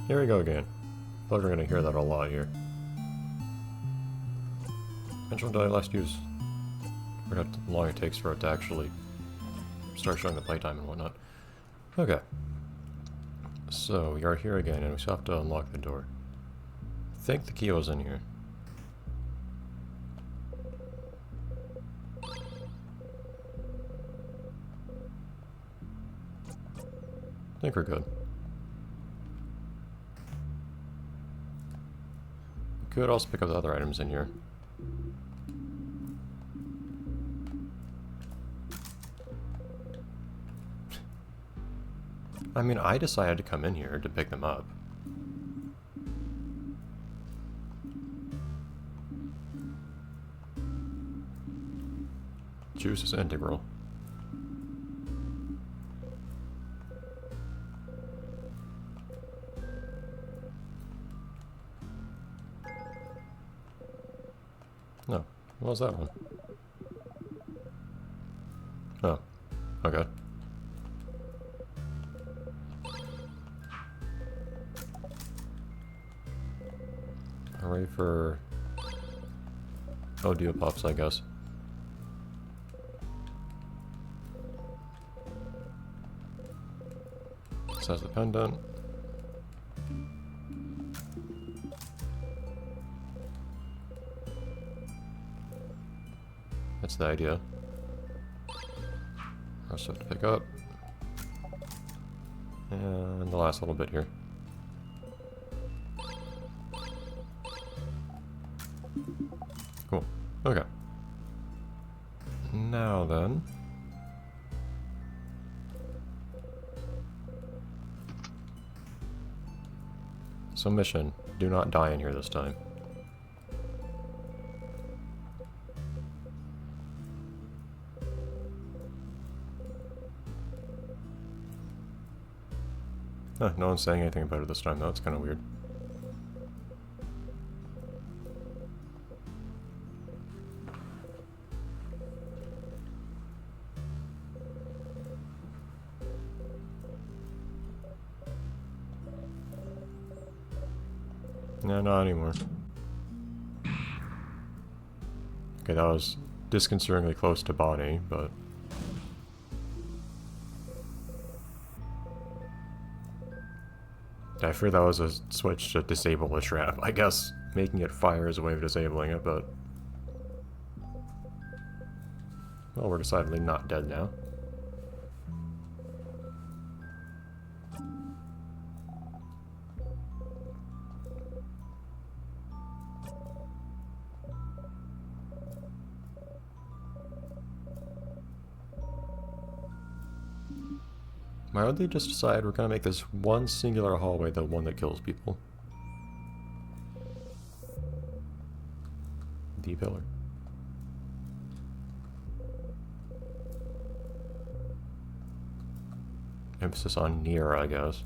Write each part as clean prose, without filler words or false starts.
Here we go again. I thought we were going to hear that a lot here. Which one did I last use? I forgot how long it takes for it to actually start showing the playtime and whatnot. Okay. So, we are here again, and we still have to unlock the door. I think the key was in here. I think we're good. We could also pick up the other items in here. I mean, I decided to come in here to pick them up. Juice is integral. No. What was that one? Oh. Okay. Ready for Odio Puffs, I guess. This has the pendant. That's the idea. Also have to pick up. And the last little bit here. Cool. Okay. Now then. So mission, do not die in here this time. Huh, no one's saying anything about it this time though, it's kind of weird. No, not anymore. Okay, that was disconcertingly close to Bonnie, but... I fear that was a switch to disable the trap. I guess making it fire is a way of disabling it, but... Well, we're decidedly not dead now. Why would they just decide we're gonna make this one singular hallway the one that kills people? The pillar. Emphasis on near, I guess.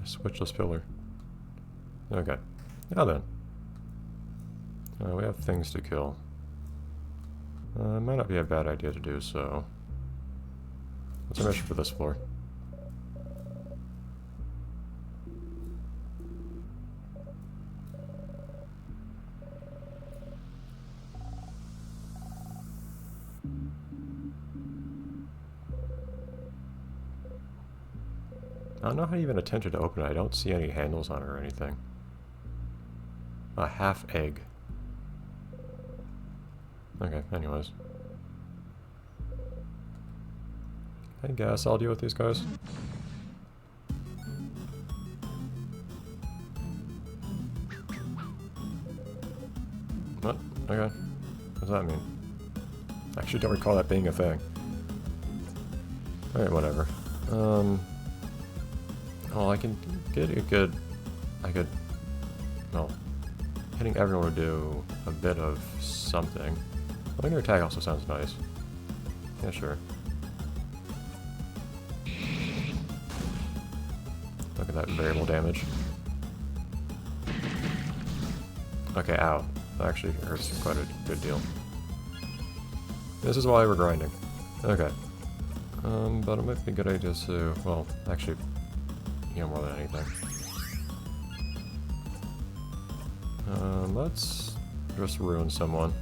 Switchless pillar. Okay. Now then. We have things to kill. It might not be a bad idea to do so. What's our mission for this floor? I don't know how you even attempted to open it. I don't see any handles on it or anything. A half egg. Okay, anyways. I guess I'll deal with these guys. What? Okay. What does that mean? I actually don't recall that being a thing. Alright, whatever. Well, I can get a good... Well, hitting everyone would do a bit of something. Linear attack also sounds nice. Yeah, sure. Look at that variable damage. Okay, ow. That actually hurts quite a good deal. This is why we're grinding. Okay. But it might be a good idea to... Well, actually... more than anything. Let's just ruin someone.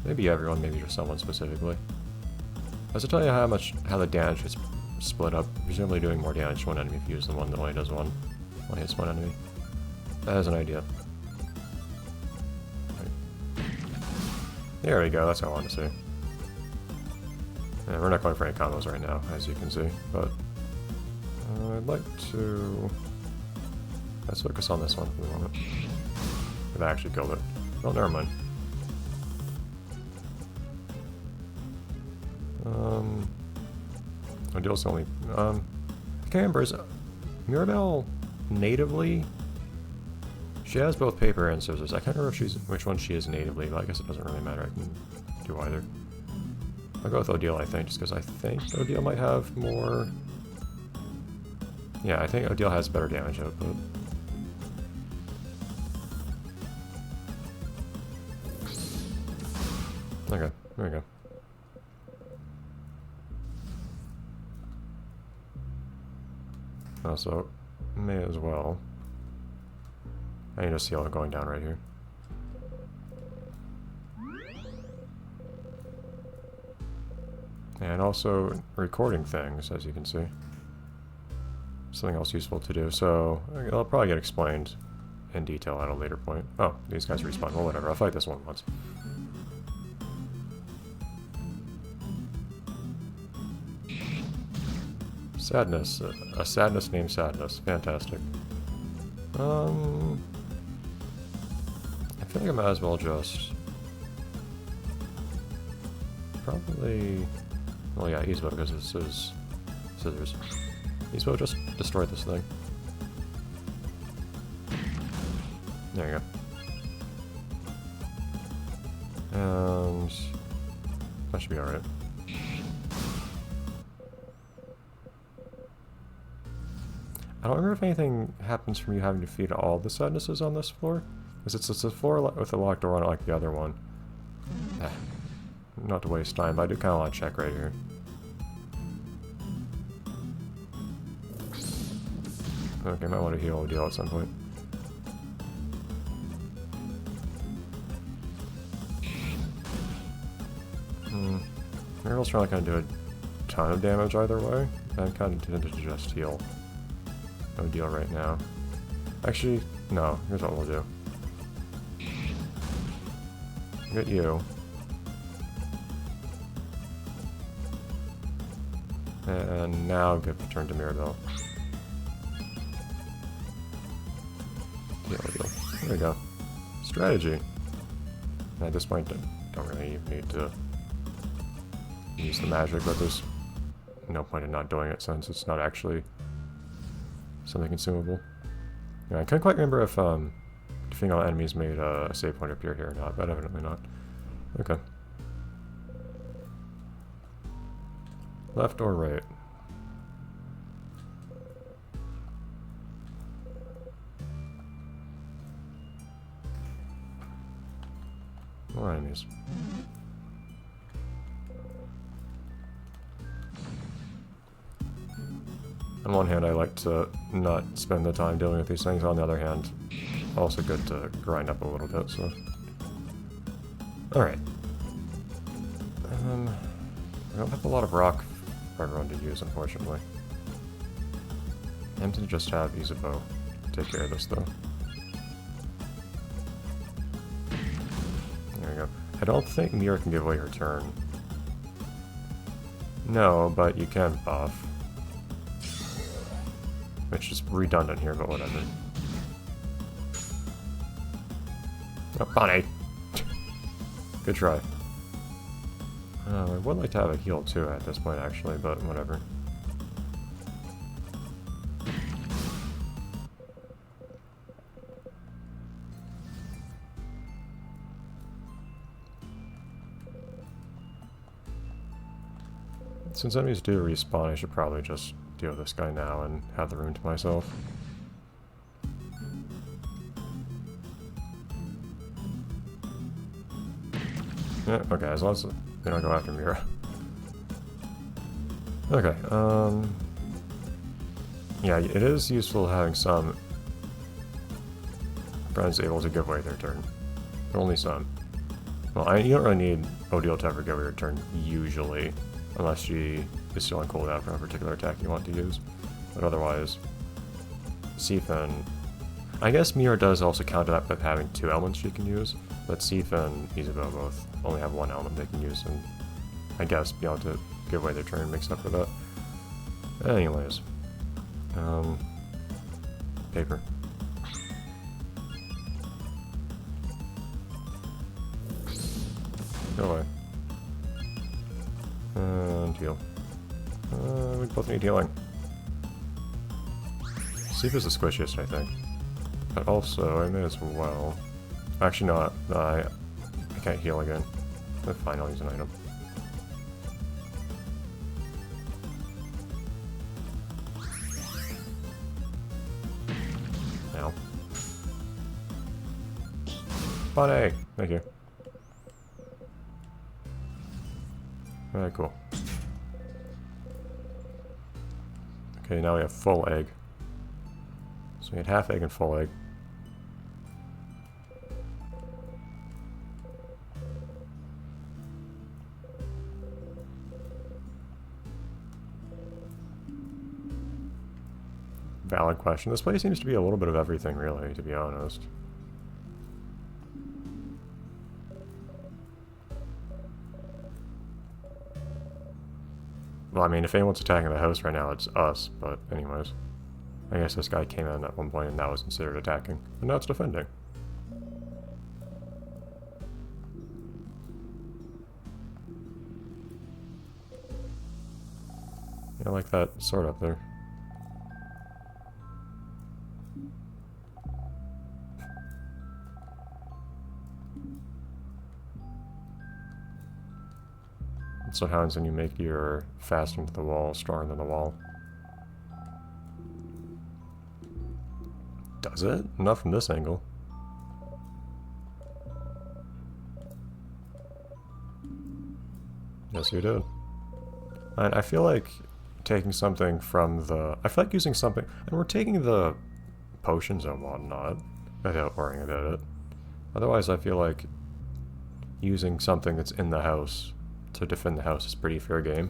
Maybe everyone, maybe just someone specifically. As to tell you how the damage is split up, presumably doing more damage to one enemy if you use the one that only does one hits one enemy. That is an idea. Right. There we go, that's what I wanted to see. Yeah, we're not going for any combos right now, as you can see, but I'd like to... Let's focus on this one for the moment. If I actually killed it. Oh, never mind. Odil's only... I can't remember, is Mirabelle natively... She has both paper and scissors. I can't remember if which one she is natively, but I guess it doesn't really matter. I can do either. I'll go with Odile, I think, just because I think Odile might have more... Yeah, I think Odile has better damage output. Okay, there we go. Also, may as well. I need to see all it going down right here. And also recording things, as you can see. Something else useful to do, so I'll probably get explained in detail at a later point. Oh, these guys respawn. Well, whatever. I'll fight this one once. Sadness. A sadness named Sadness. Fantastic. I feel like I might as well just... Probably... Well, yeah, Yzbo, because this is scissors. Yzbo, just destroy this thing. There you go. And... That should be alright. I don't remember if anything happens from you having to feed all the sadnesses on this floor. Because it's a floor with a locked door on it like the other one. Not to waste time, but I do kind of want to check right here. Okay, might want to heal Odile at some point. Mirabelle's probably going to do a ton of damage either way. I'm kind of tempted to just heal Odile right now. Actually, no. Here's what we'll do. Get you. And now give the turn to Mirabelle. Heal Odile. There we go. Strategy. At this point, don't really even need to use the magic, but there's no point in not doing it since it's not actually something consumable. Yeah, I couldn't quite remember if defeating all enemies made a save point appear here or not, but evidently not. Okay. Left or right? More enemies. On one hand, I like to not spend the time dealing with these things. On the other hand, also good to grind up a little bit, so... Alright. I don't have a lot of rock for everyone to use, unfortunately. I'm to just have Yzbo take care of this, though. There we go. I don't think Mira can give away her turn. No, but you can buff. Which is redundant here, but whatever. Oh, Bonnie! Good try. I would like to have a heal too at this point, actually, but whatever. Since enemies do respawn, I should probably just deal with this guy now and have the room to myself. Yeah, okay, as long as they don't go after Mira. Okay, Yeah, it is useful having some friends able to give away their turn. But only some. Well, you don't really need Odile to ever give away your turn, usually. Unless she is still on cooldown for a particular attack you want to use. But otherwise, Sifin... I guess Mira does also counter that with having 2 elements she can use. But Sif and Isabeau both only have 1 element they can use, and I guess be able to give away their turn makes up for that. Anyways. Paper. Go away. And heal. We both need healing. Sif is the squishiest, I think. But also, I may as well... Actually, no, I can't heal again. But fine, I'll use an item. Ow. Bunny! Thank you. Alright, cool. Okay, now we have full egg. So we had half egg and full egg. Valid question. This place seems to be a little bit of everything, really, to be honest. Well, I mean, if anyone's attacking the house right now, it's us, but anyways. I guess this guy came in at one point and that was considered attacking. And now it's defending. I like that sword up there. That's what happens when you make your fastening to the wall stronger than the wall. Does it? Not from this angle. Yes, you did. And I feel like taking something from the... I feel like using something... And we're taking the potions and whatnot without worrying about it. Otherwise, I feel like using something that's in the house to defend the house is pretty fair game.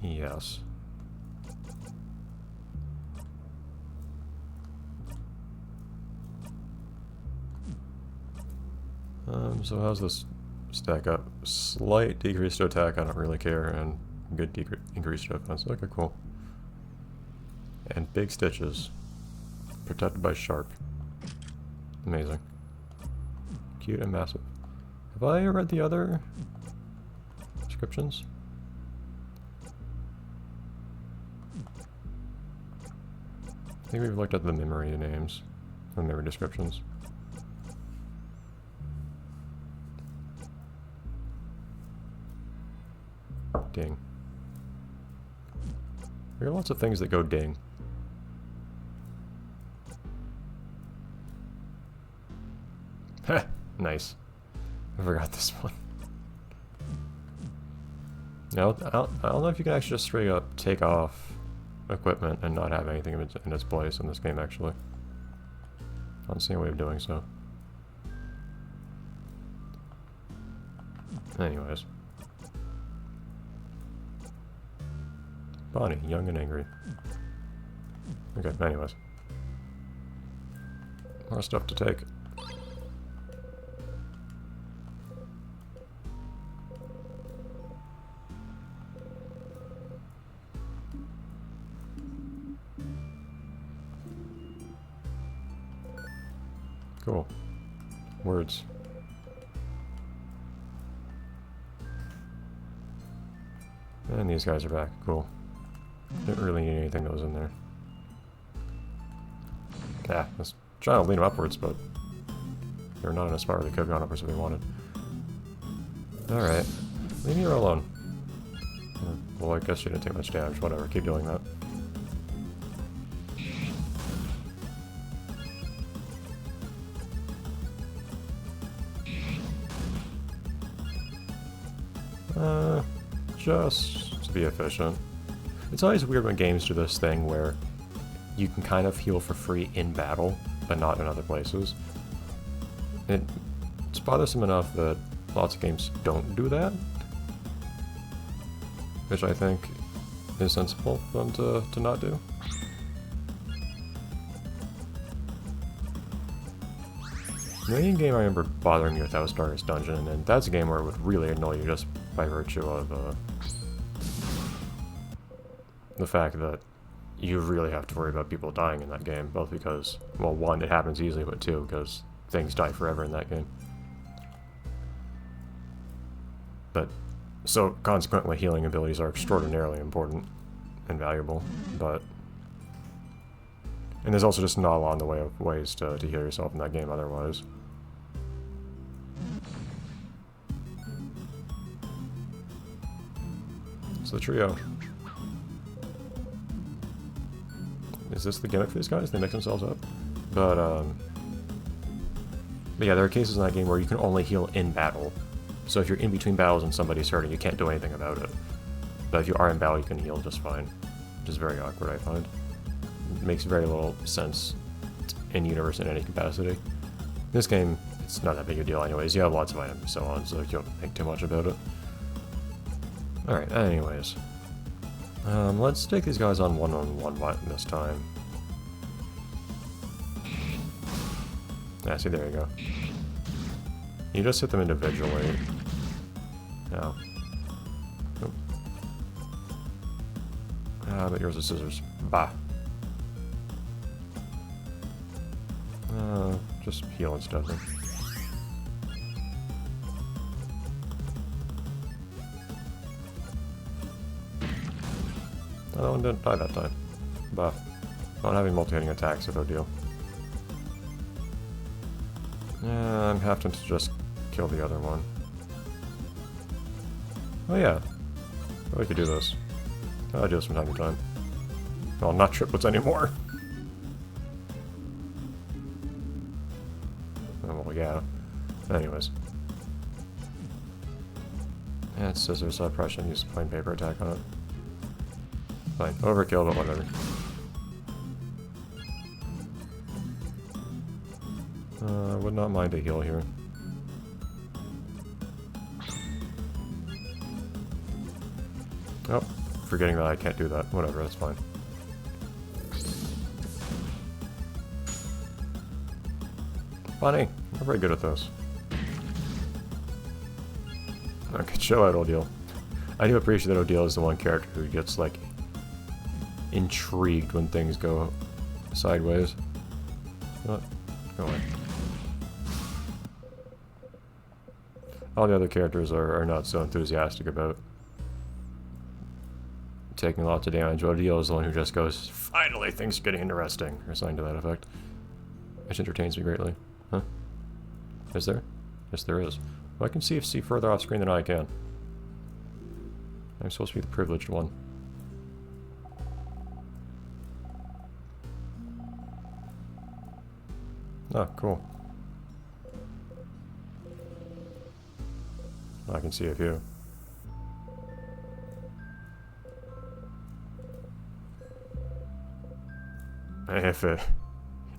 Yes. So how's this stack up? Slight decrease to attack, I don't really care, and good increase to offense. Okay, cool. And big stitches. Protected by sharp. Amazing. Cute and massive. Have I read the other descriptions? I think we've looked at the memory names and memory descriptions. Ding. There are lots of things that go ding. Heh, nice. I forgot this one. Now, I don't know if you can actually just straight up take off equipment and not have anything in its place in this game, actually. I don't see a way of doing so. Anyways. Bonnie, young and angry. Okay, anyways. More stuff to take. Cool. Words. And these guys are back. Cool. Didn't really need anything that was in there. Yeah, I was trying to lean them upwards, but they're not in a spot where they could have gone upwards if they wanted. Alright. Leave me alone. Well, I guess she didn't take much damage. Whatever, keep doing that. Just to be efficient. It's always weird when games do this thing where you can kind of heal for free in battle, but not in other places. It's bothersome enough that lots of games don't do that, which I think is sensible for them to not do. The main game I remember bothering me with that was Darkest Dungeon, and that's a game where it would really annoy you just by virtue of the fact that you really have to worry about people dying in that game, both because, well, one, it happens easily, but two, because things die forever in that game. But, so, consequently, healing abilities are extraordinarily important and valuable, but... And there's also just not a lot in the way of ways to heal yourself in that game otherwise. So the trio. Is this the gimmick for these guys? They mix themselves up? But yeah, there are cases in that game where you can only heal in battle. So if you're in between battles and somebody's hurting, you can't do anything about it. But if you are in battle, you can heal just fine. Which is very awkward, I find. It makes very little sense in universe in any capacity. In this game, it's not that big a deal anyways. You have lots of items and so on, so you don't think too much about it. Alright, anyways. Let's take these guys on one-on-one this time. Yeah, see, there you go. You just hit them individually. No. Nope. Ah, but yours is scissors. Bah. Just heal instead then. Oh, that one didn't die that time. Bah. Not having multi-hitting attacks is no deal. Yeah, I'm having to just kill the other one. Oh yeah. Oh, we could do this. I'll do this from time to time. Well, not triplets anymore. Oh, well, yeah. Anyways. Yeah, it's scissors, so I probably shouldn't use a plain paper attack on it. Fine, overkill, but whatever. Would not mind a heal here. Oh, forgetting that I can't do that. Whatever, that's fine. Funny, we're very good at this. Okay, show out Odile. I do appreciate that Odile is the one character who gets, like, intrigued when things go sideways. What? Go away. All the other characters are not so enthusiastic about taking lots of damage. Odile is the one who just goes, finally, things are getting interesting, or something to that effect. Which entertains me greatly. Huh? Is there? Yes, there is. Well, I can see further off screen than I can. I'm supposed to be the privileged one. Oh, cool. I can see a few.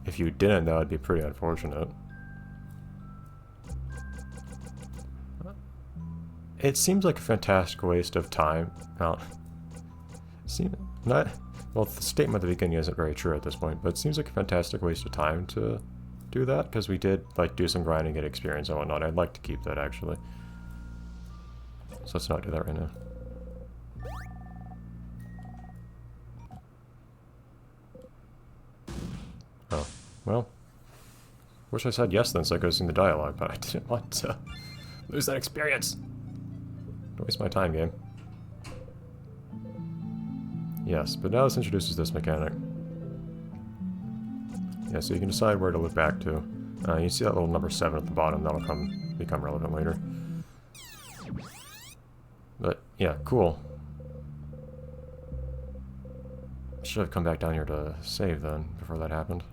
If you didn't, that would be pretty unfortunate. It seems like a fantastic waste of time. Well, well, the statement at the beginning isn't very true at this point, but it seems like a fantastic waste of time to do that, because we did, like, do some grinding, get experience and whatnot. I'd like to keep that, actually. So let's not do that right now. Oh, well. Wish I said yes then so I could have seen the dialogue, but I didn't want to lose that experience. Don't waste my time, game. Yes, but now this introduces this mechanic. Yeah, so you can decide where to look back to. You see that little number 7 at the bottom, that'll become relevant later. But, yeah, cool. Should have come back down here to save then, before that happened.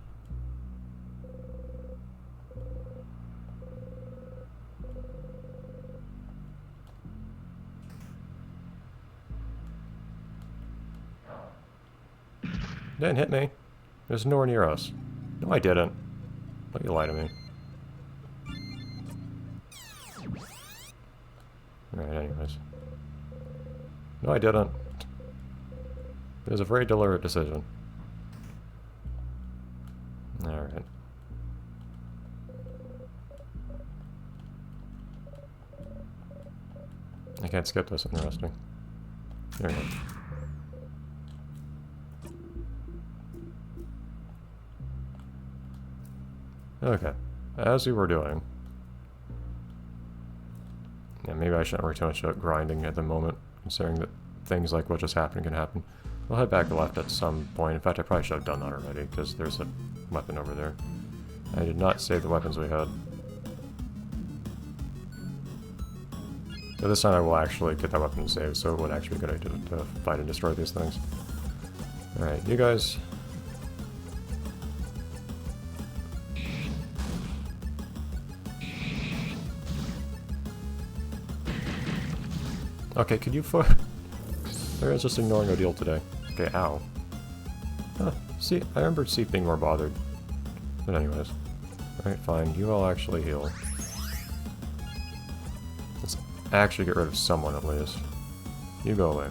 Didn't hit me. It was nowhere near us. No, I didn't. Don't you lie to me. Alright, anyways. No, I didn't. It was a very deliberate decision. Alright. I can't skip this, interesting. There we go. Okay. As we were doing... Yeah, maybe I shouldn't worry too much about grinding at the moment, considering that things like what just happened can happen. We'll head back left at some point. In fact, I probably should have done that already, because there's a weapon over there. I did not save the weapons we had. So this time I will actually get that weapon saved, so it would actually be a good idea to fight and destroy these things. Alright, you guys... Okay, could you They're just ignoring Odile today. Okay, ow. Huh, see, I remember Seep being more bothered. But anyways. Alright, fine, you all actually heal. Let's actually get rid of someone at least. You go away.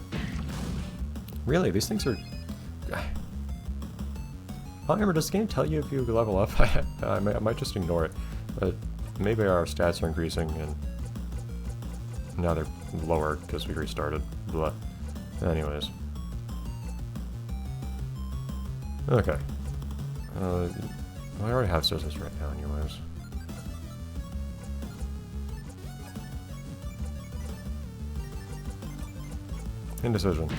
Really, these things are... I don't remember, does the game tell you if you level up? I might just ignore it. But maybe our stats are increasing and now they're lower because we restarted. But anyways. Okay. I already have scissors right now anyways. Indecision.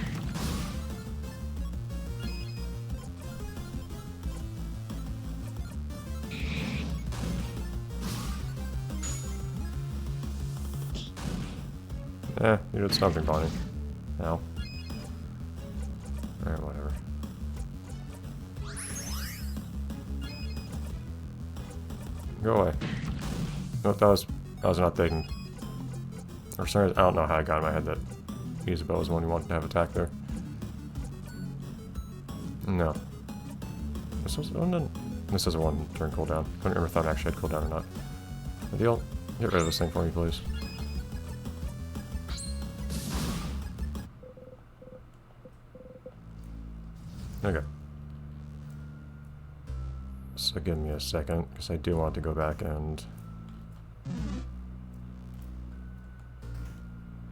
You did something funny. Ow. Alright, whatever. Go away. Nope, that was not thinking. Or sorry, I don't know how I got in my head that Isabelle was the one who wanted to have attack there. No. This was this is a one turn cooldown. Couldn't remember if that actually had cooldown or not. Odile, get rid of this thing for me, please. Okay. So give me a second, because I do want to go back and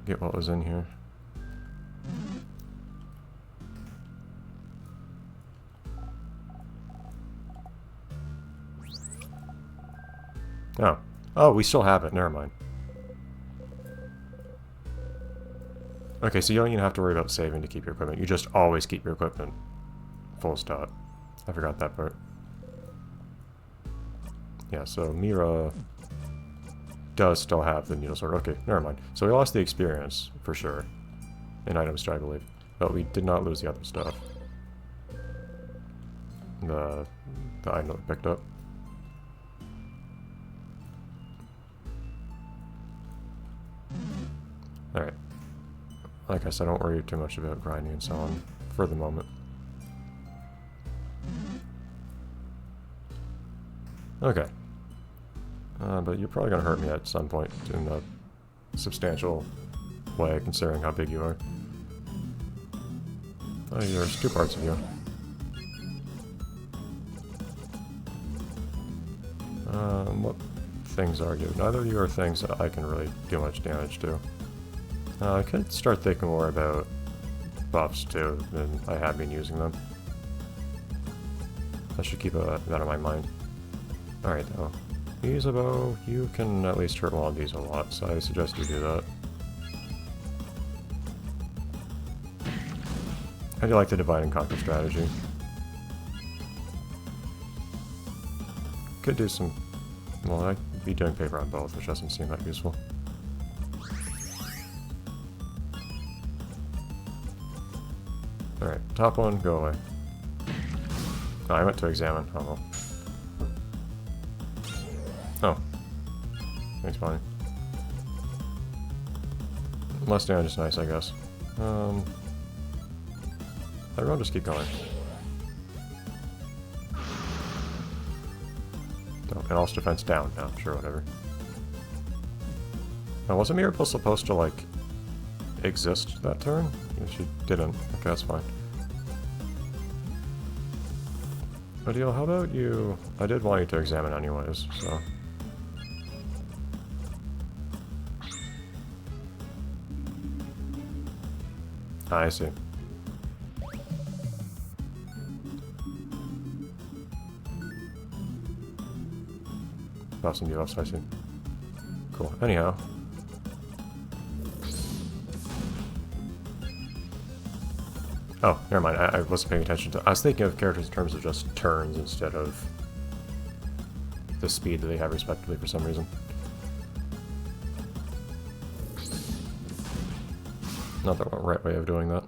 get what was in here. Oh. Oh, we still have it. Never mind. Okay, so you don't even have to worry about saving to keep your equipment. You just always keep your equipment. Full stop. I forgot that part. Yeah, so Mira does still have the needle sword. Okay, never mind. So we lost the experience, for sure. In items, I believe. But we did not lose the other stuff. The item that we picked up. Alright. Like I said, don't worry too much about grinding and so on for the moment. Okay. But you're probably going to hurt me at some point in a substantial way, considering how big you are. Oh, there's two parts of you. What things are you? Neither of you are things that I can really do much damage to. I could start thinking more about buffs too, and I have been using them. I should keep that in my mind. Alright though. Isabeau, you can at least hurt one of these a lot, so I suggest you do that. How do you like the divide and conquer strategy? Could do some... Well, I'd be doing paper on both, which doesn't seem that useful. Alright, top one, go away. Oh, I went to examine. Oh well. Oh. Thanks, Bonnie. Less damage is nice, I guess. Everyone just keep going. Oh, and also defense down. No, sure, whatever. Now, wasn't Mirabelle supposed to, like, exist that turn? She didn't. Okay, that's fine. Odile, how about you... I did want you to examine anyways, so... Ah, I see. Buffs and debuffs, I see. Cool. Anyhow. Oh, never mind. I wasn't paying attention to... I was thinking of characters in terms of just turns instead of the speed that they have respectively for some reason. Not the right way of doing that.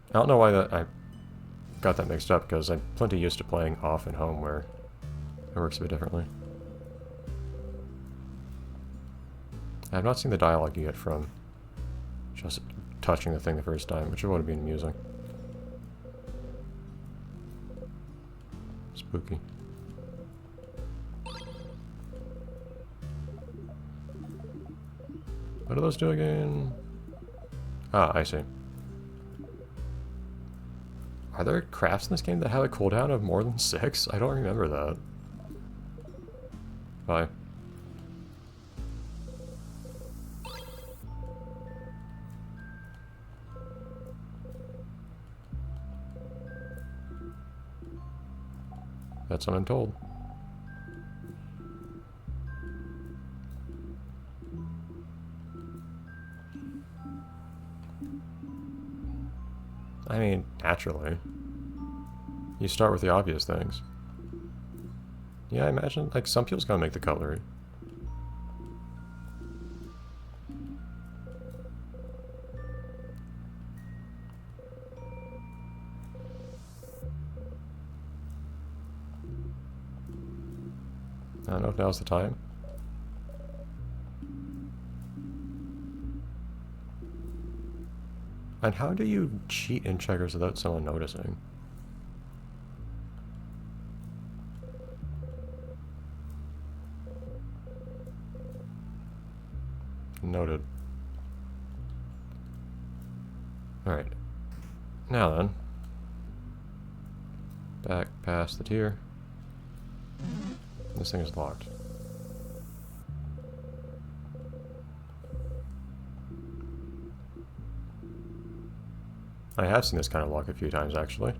I don't know why I got that mixed up, because I'm plenty used to playing off and home where it works a bit differently. I've not seen the dialogue you get from just touching the thing the first time, which would have been amusing. Spooky. What do those do again? Ah, I see. Are there crafts in this game that have a cooldown of more than 6? I don't remember that. Bye. That's what I'm told. I mean, naturally. You start with the obvious things. Yeah, I imagine, like, some people's gonna make the cutlery. I don't know if now's the time. And how do you cheat in checkers without someone noticing? Noted. Alright. Now then. Back past the tier. This thing is locked. I have seen this kind of lock a few times, actually.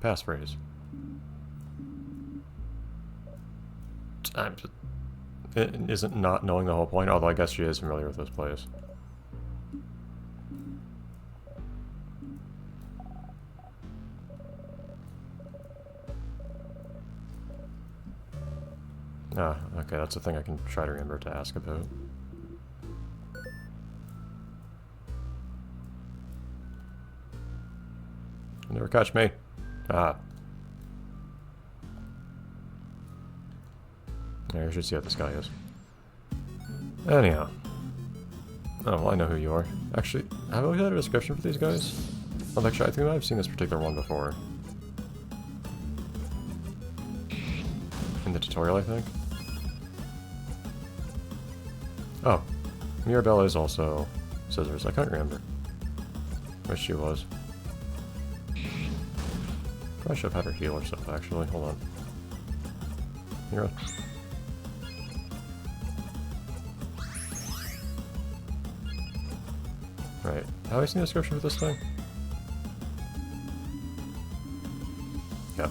Passphrase. It isn't not knowing the whole point, although I guess she is familiar with this place. Ah, okay, that's a thing I can try to remember to ask about. Never catch me. Ah. Yeah, you should see what this guy is. Anyhow. Oh, well, I know who you are. Actually, have I had a description for these guys? Oh, actually, I think I've seen this particular one before. In the tutorial, I think. Oh, Mirabelle is also scissors. I can't remember. Wish she was. Probably should have had her heal herself, actually. Hold on. Mira. Right. Have I seen the description for this thing? Yeah.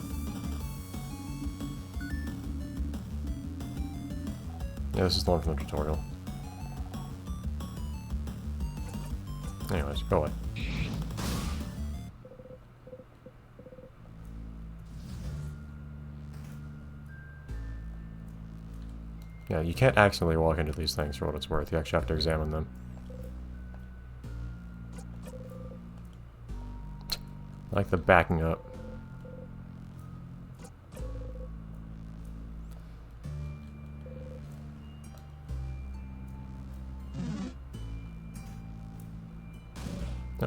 Yeah, this is the one from the tutorial. Anyways, go away. Yeah, you can't accidentally walk into these things for what it's worth. You actually have to examine them. I like the backing up.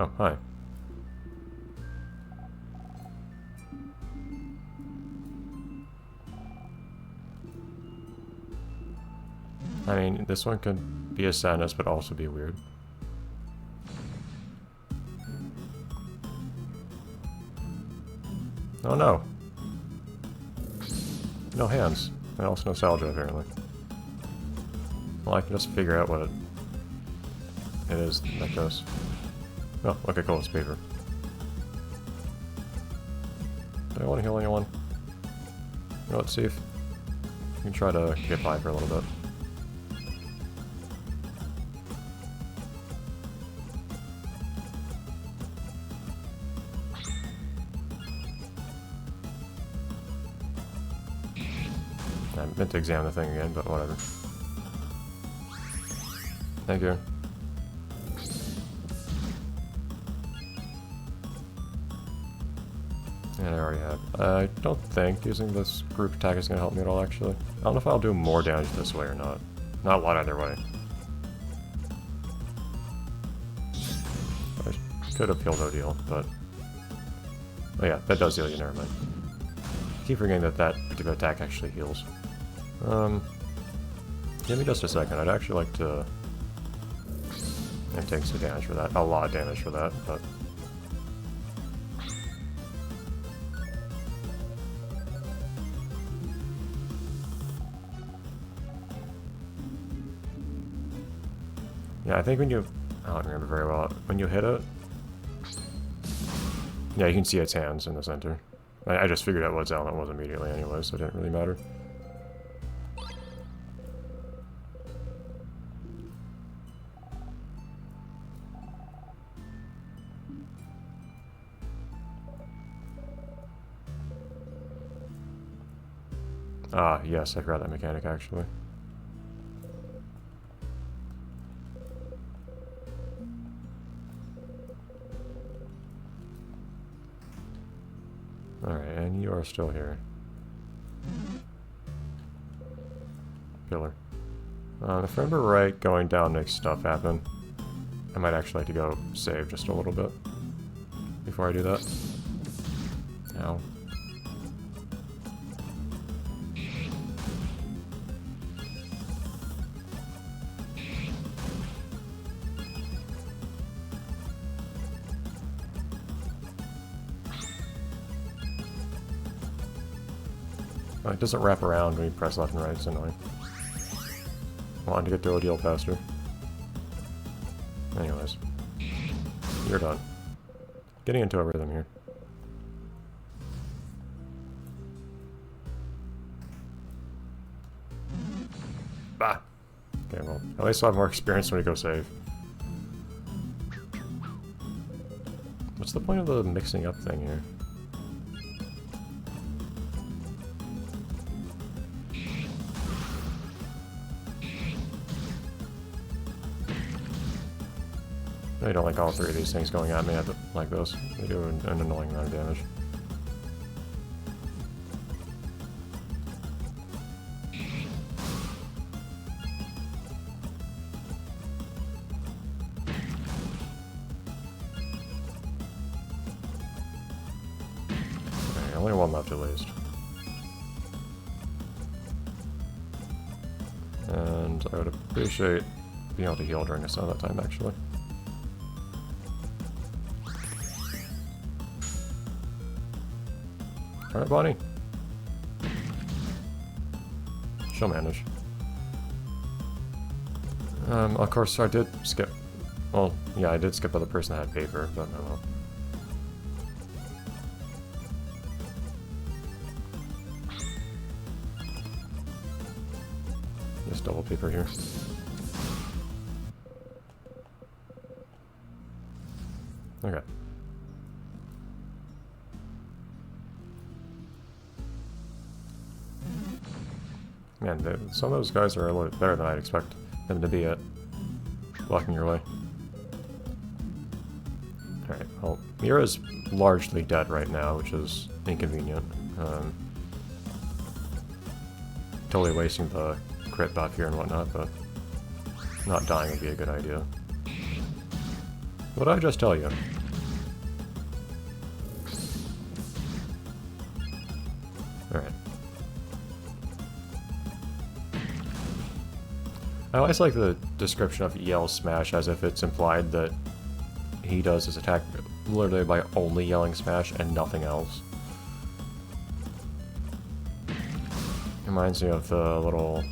Oh, hi. I mean, this one could be a sadness, but also be weird. Oh no! No hands. And also nostalgia, apparently. Well, I can just figure out what it is that goes. Oh, okay, cool, it's paper. Do I want to heal anyone? You know what, see if you can try to get by for a little bit. I meant to examine the thing again, but whatever. Thank you. And I already have. I don't think using this group attack is going to help me at all, actually. I don't know if I'll do more damage this way or not. Not a lot either way. I could have healed Odile, but... Oh yeah, that does heal you, never mind. I keep forgetting that that particular attack actually heals. Give me just a second. I'd actually like to... It takes some damage for that. A lot of damage for that, but... Yeah, I think when you... I don't remember very well. When you hit it... Yeah, you can see its hands in the center. I just figured out what its element was immediately anyway, so it didn't really matter. Ah, yes, I forgot that mechanic, actually. Alright, and you are still here. Pillar. If I remember right, going down makes stuff happen. I might actually like to go save just a little bit before I do that. Ow. It doesn't wrap around when you press left and right, it's annoying. I wanted to get to Odile faster. Anyways. You're done. Getting into a rhythm here. Bah! Okay, well, at least I'll have more experience when we go save. What's the point of the mixing up thing here? I don't like all three of these things going at me like this. They do an annoying amount of damage. Okay, only one left at least. And I would appreciate being able to heal during some of that time, actually. Alright, Bonnie. She'll manage. Of course, I did skip... Well, yeah, I did skip by the person that had paper, but oh well. Just double paper here. Okay. Man, some of those guys are a little bit better than I'd expect them to be at blocking your way. Alright, well, Mira's largely dead right now, which is inconvenient. Totally wasting the crit buff here and whatnot, but not dying would be a good idea. What'd I just tell you? Alright. I always like the description of Yell Smash as if it's implied that he does his attack literally by only yelling Smash and nothing else. Reminds me of the little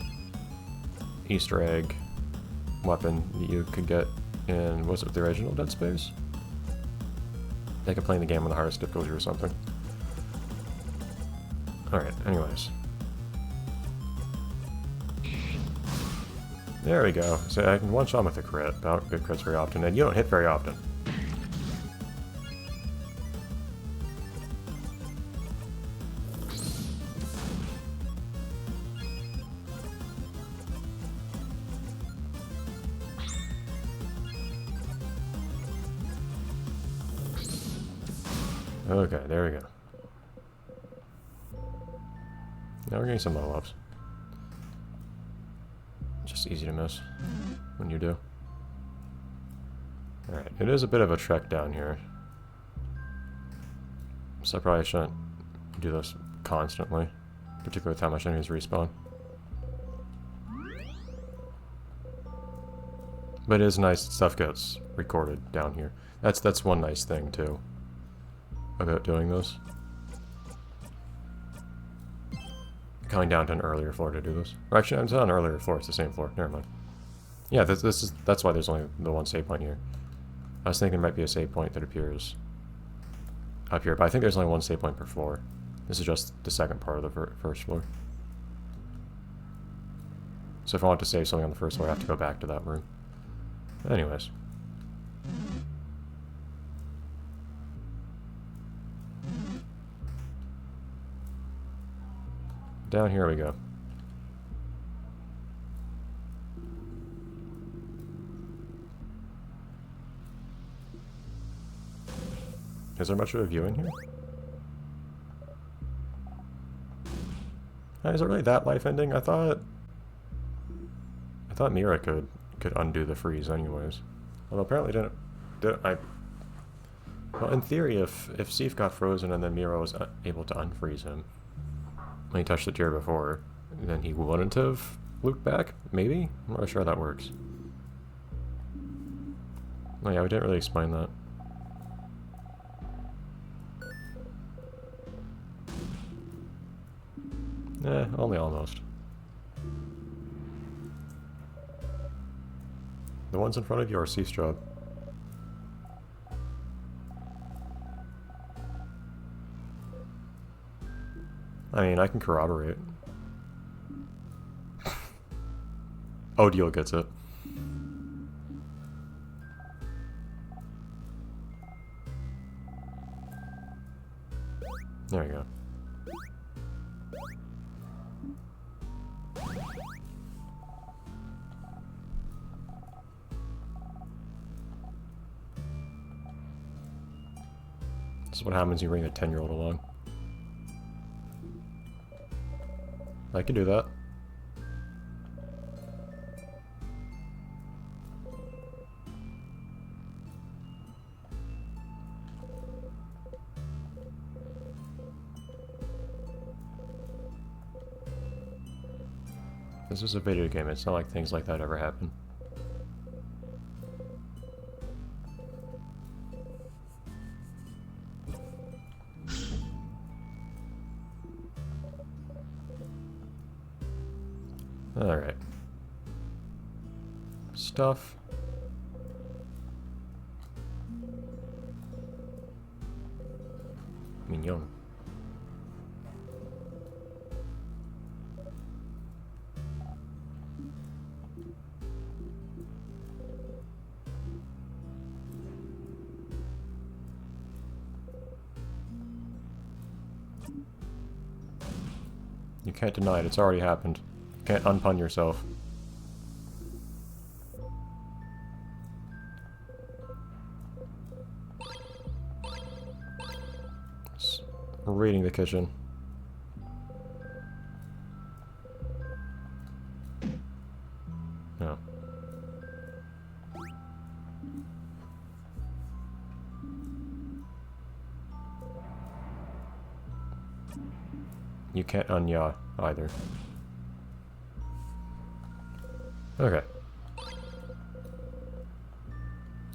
Easter egg weapon that you could get in, was it the original Dead Space? They could play the game on the hardest difficulty or something. Alright, anyways. There we go. So I can one-shot with a crit, but I don't get crits very often, and you don't hit very often. Okay, there we go. Now we're getting some level ups. Just easy to miss when you do. Alright, it is a bit of a trek down here. So I probably shouldn't do this constantly, particularly with how much enemies respawn. But it is nice that stuff gets recorded down here. That's one nice thing too about doing this. Coming down to an earlier floor to do this. Or actually, it's not an earlier floor, it's the same floor. Never mind. Yeah, that's why there's only the one save point here. I was thinking there might be a save point that appears up here, but I think there's only one save point per floor. This is just the second part of the first floor. So if I want to save something on the first floor, I have to go back to that room. Anyways. Down here we go. Is there much of a view in here? Is it really that life ending? I thought Mira could undo the freeze anyways. Although apparently didn't I? Well, in theory, if Seif got frozen and then Mira was able to unfreeze him when he touched the tier before, then he wouldn't have looped back? Maybe? I'm not sure how that works. Oh yeah, we didn't really explain that. Only almost. The ones in front of you are Seif's job. I mean, I can corroborate. Odile gets it. There you go. This is what happens when you bring a 10-year-old along. I can do that. This is a video game, it's not like things like that ever happen. Alright. Stuff. Mignon. You can't deny it, it's already happened. You can't unpun yourself. We're raiding the kitchen. No. You can't unyaw either. Okay.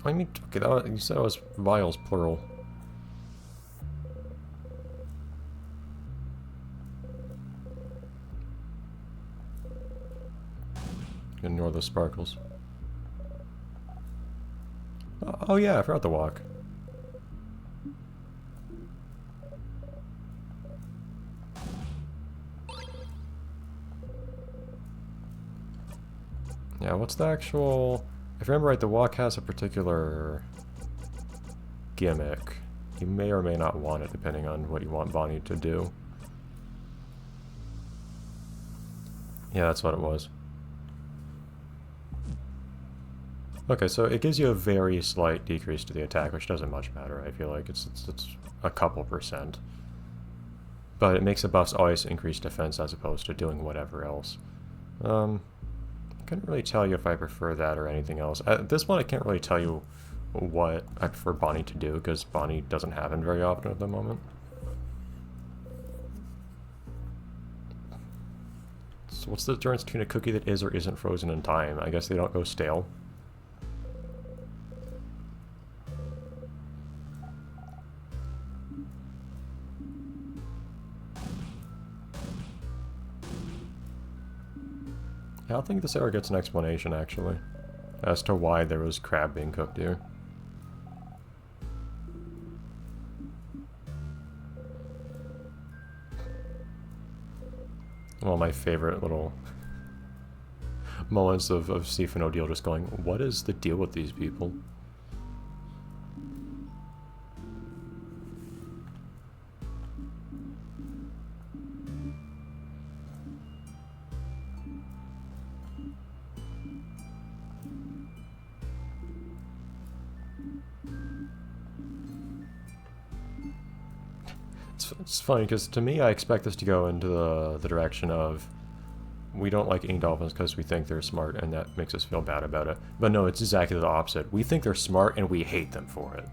I mean, okay, you said it was vials, plural. Ignore the sparkles. Oh yeah, I forgot to walk. Yeah, what's the actual... If I remember right, the walk has a particular gimmick. You may or may not want it, depending on what you want Bonnie to do. Yeah, that's what it was. Okay, so it gives you a very slight decrease to the attack, which doesn't much matter. I feel like it's a couple percent. But it makes the buffs always increase defense as opposed to doing whatever else. I couldn't really tell you if I prefer that or anything else. At this one, I can't really tell you what I prefer Bonnie to do, because Bonnie doesn't have it very often at the moment. So what's the difference between a cookie that is or isn't frozen in time? I guess they don't go stale. I don't think this ever gets an explanation, actually, as to why there was crab being cooked here. Well, my favorite little moments of Sif and Odile just going, what is the deal with these people? It's funny, because to me, I expect this to go into the direction of we don't like ink dolphins because we think they're smart, and that makes us feel bad about it. But no, it's exactly the opposite. We think they're smart, and we hate them for it.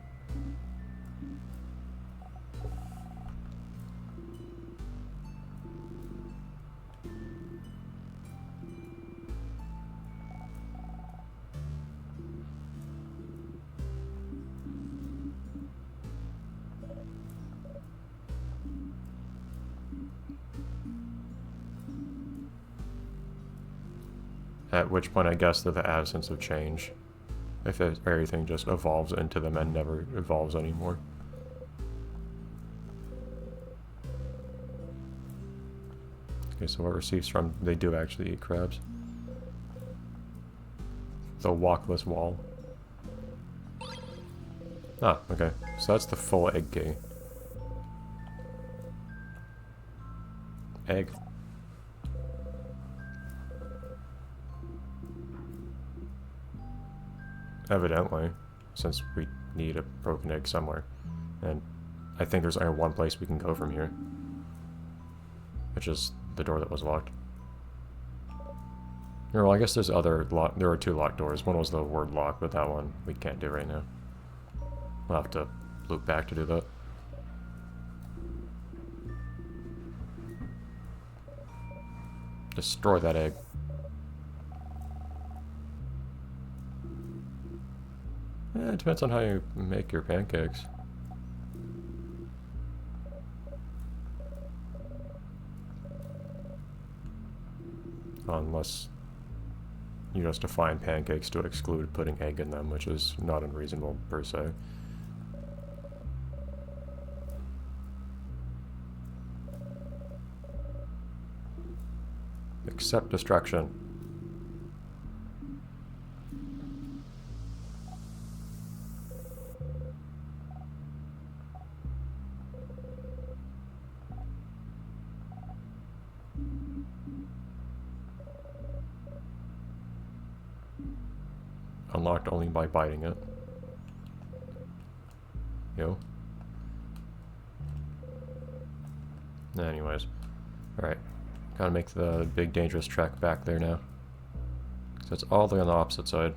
At which point I guess they're the absence of change. If everything just evolves into them and never evolves anymore. Okay, so what receives from... They do actually eat crabs. The walkless wall. Ah, okay. So that's the full egg gay. Egg. Evidently, since we need a broken egg somewhere. And I think there's only one place we can go from here. Which is the door that was locked. Well, I guess there's other lock. There are two locked doors. One was the word lock, but that one we can't do right now. We'll have to loop back to do that. Destroy that egg. It depends on how you make your pancakes. Unless you just define pancakes to exclude putting egg in them, which is not unreasonable per se. Accept destruction. Unlocked only by biting it. Yo. Anyways. Alright. Gotta make the big dangerous trek back there now. So it's all the way on the opposite side.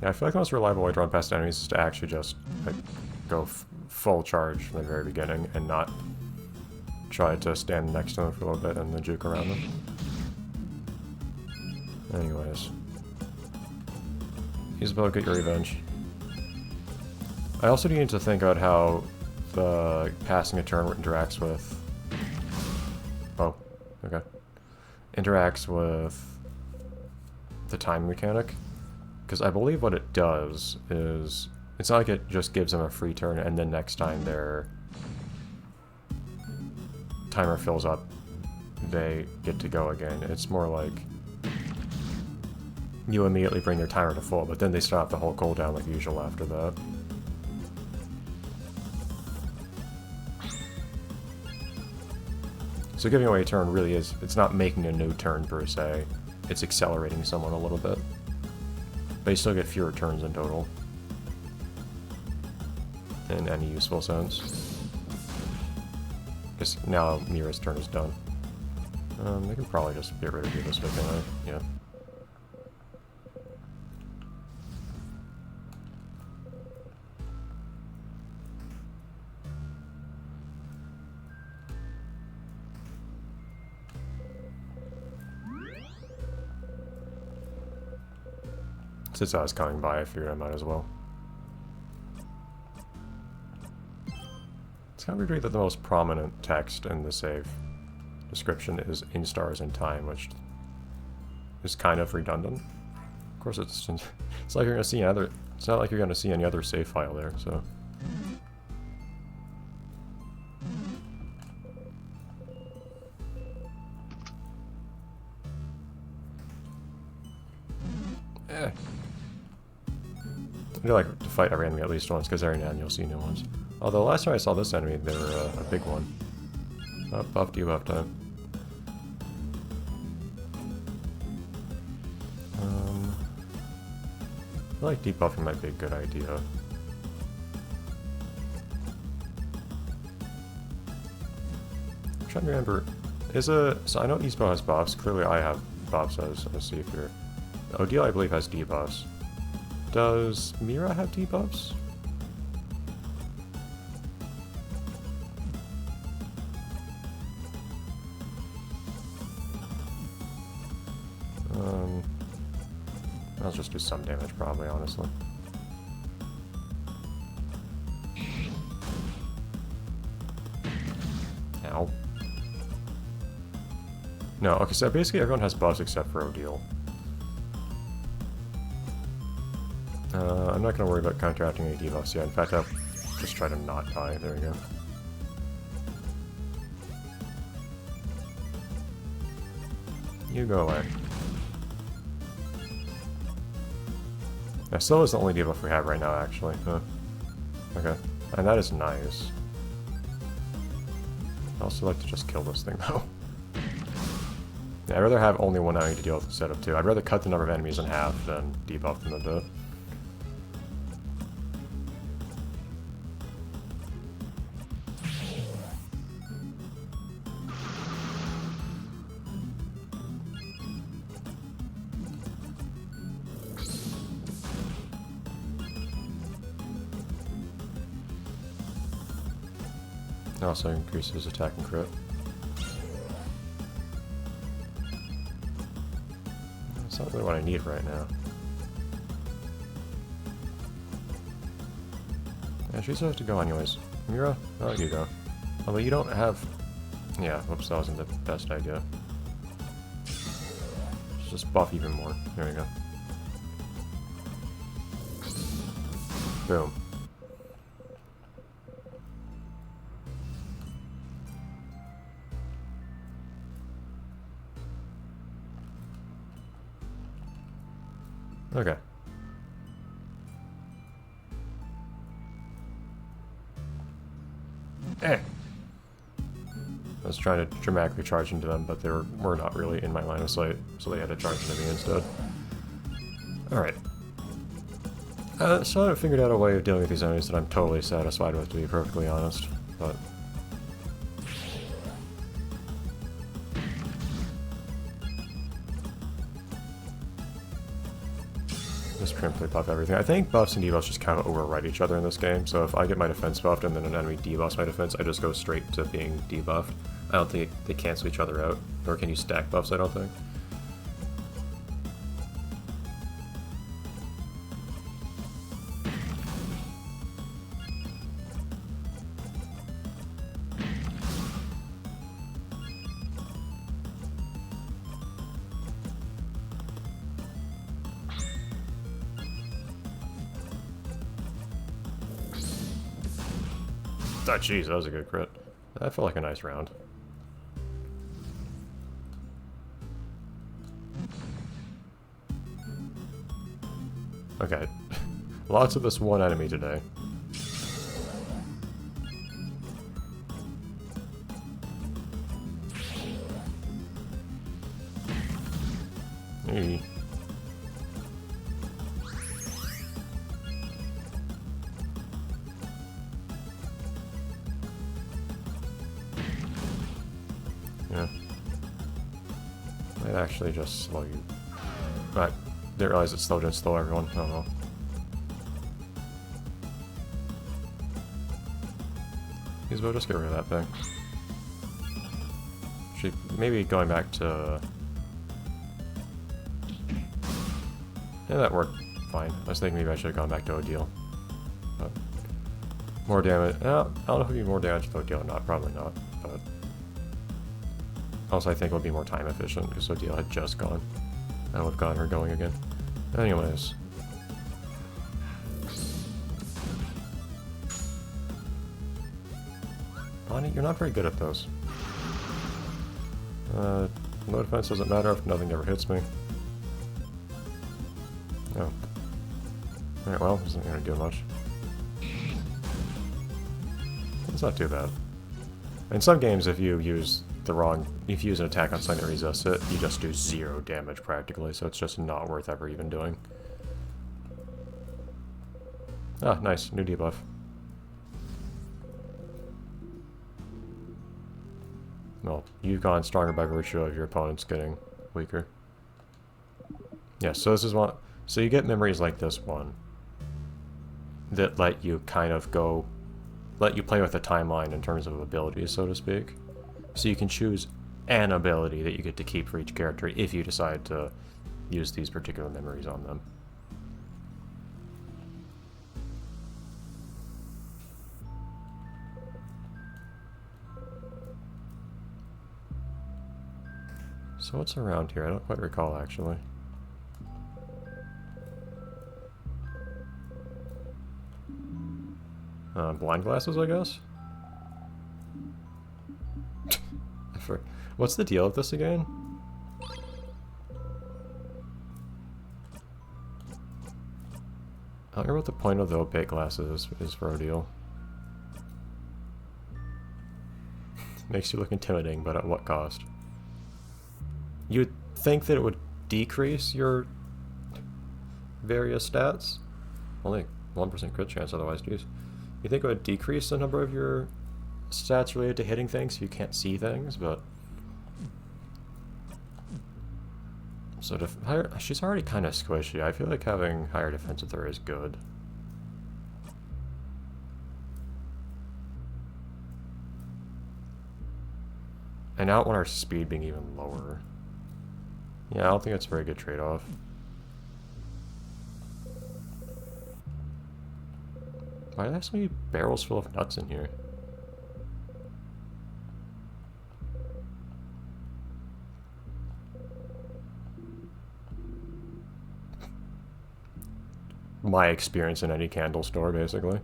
Yeah, I feel like the most reliable way to run past enemies is to actually just like, go full charge from the very beginning and not try to stand next to them for a little bit and then juke around them. Anyways. Isabelle, get your revenge. I also need to think about how the passing a turn interacts with... Oh, okay. Interacts with the time mechanic. Because I believe what it does is... It's not like it just gives them a free turn and then next time their timer fills up, they get to go again. It's more like you immediately bring their timer to full, but then they still have the whole cooldown like usual after that. So giving away a turn really is, it's not making a new turn per se, it's accelerating someone a little bit. But you still get fewer turns in total. In any useful sense. Because now Mira's turn is done. They can probably just get rid of you this way, can I? Yeah. Since I was coming by, I figured I might as well. It's kind of weird that the most prominent text in the save description is in stars and time, which is kind of redundant. Of course, it's like you're gonna see another. It's not like you're gonna see any other save file there, so. I do like to fight every enemy at least once, because every now and then you'll see new ones. Although last time I saw this enemy, they were a big one. Oh, buff debuff time. I feel like debuffing might be a good idea. I'm trying to remember. So I know Isabelle has buffs. Clearly I have buffs as a savior. Odile, I believe, has debuffs. Does Mira have debuffs? I'll just do some damage, probably, honestly. Ow. No, okay, so basically everyone has buffs except for Odile. I'm not going to worry about counteracting any debuffs yet. In fact, I'll just try to not die. There we go. You go away. Now, Slow is the only debuff we have right now, actually. Huh. Okay. And that is nice. I also like to just kill this thing, though. Yeah, I'd rather have only one enemy to deal with instead of two. I'd rather cut the number of enemies in half than debuff them a bit. It also increases attack and crit. That's not really what I need right now. Yeah, she's supposed to go anyways. Mira, I'll let you go. Although you don't have... Yeah, whoops, that wasn't the best idea. Just buff even more. There we go. Boom. Okay. Eh! I was trying to dramatically charge into them, but they were not really in my line of sight, so they had to charge into me instead. Alright. So I figured out a way of dealing with these enemies that I'm totally satisfied with, to be perfectly honest, but... crimply buff everything. I think buffs and debuffs just kind of override each other in this game, so if I get my defense buffed and then an enemy debuffs my defense, I just go straight to being debuffed. I don't think they cancel each other out, nor can you stack buffs, I don't think. Oh, jeez, that was a good crit. That felt like a nice round. Okay. Lots of this one enemy today. Hey. Yeah. Might actually just slow you. Right. Didn't realize it slowed and slow everyone. I don't know. He's about to just get rid of that thing. Actually, maybe going back to... Yeah, that worked fine. I was thinking maybe I should have gone back to Odile. But more damage. I don't know if it would be more damage with Odile or not. Probably not. But also, I think it would be more time efficient because Odile had just gone. I would have gotten her going again. Anyways. Bonnie, you're not very good at those. No defense doesn't matter if nothing ever hits me. Oh. Alright, well, isn't gonna do much. It's not too bad. In some games, if you use an attack on something that resists it, you just do 0 damage practically, so it's just not worth ever even doing. Ah, nice, new debuff. Well, you've gone stronger by virtue of your opponents getting weaker. Yeah, so this is one. So you get memories like this one that let you kind of go, let you play with the timeline in terms of abilities, so to speak. So you can choose an ability that you get to keep for each character if you decide to use these particular memories on them. So what's around here? I don't quite recall, actually. Blind glasses, I guess? What's the deal with this again? I don't remember what the point of the opaque glasses is for Odile. Makes you look intimidating, but at what cost? You'd think that it would decrease your various stats? Only 1% crit chance otherwise, geez. You think it would decrease the number of your stats related to hitting things so you can't see things, but... So she's already kind of squishy. I feel like having higher defense with her is good. And I don't want our speed being even lower. Yeah, I don't think it's a very good trade-off. Why do there have so many barrels full of nuts in here? My experience in any candle store, basically.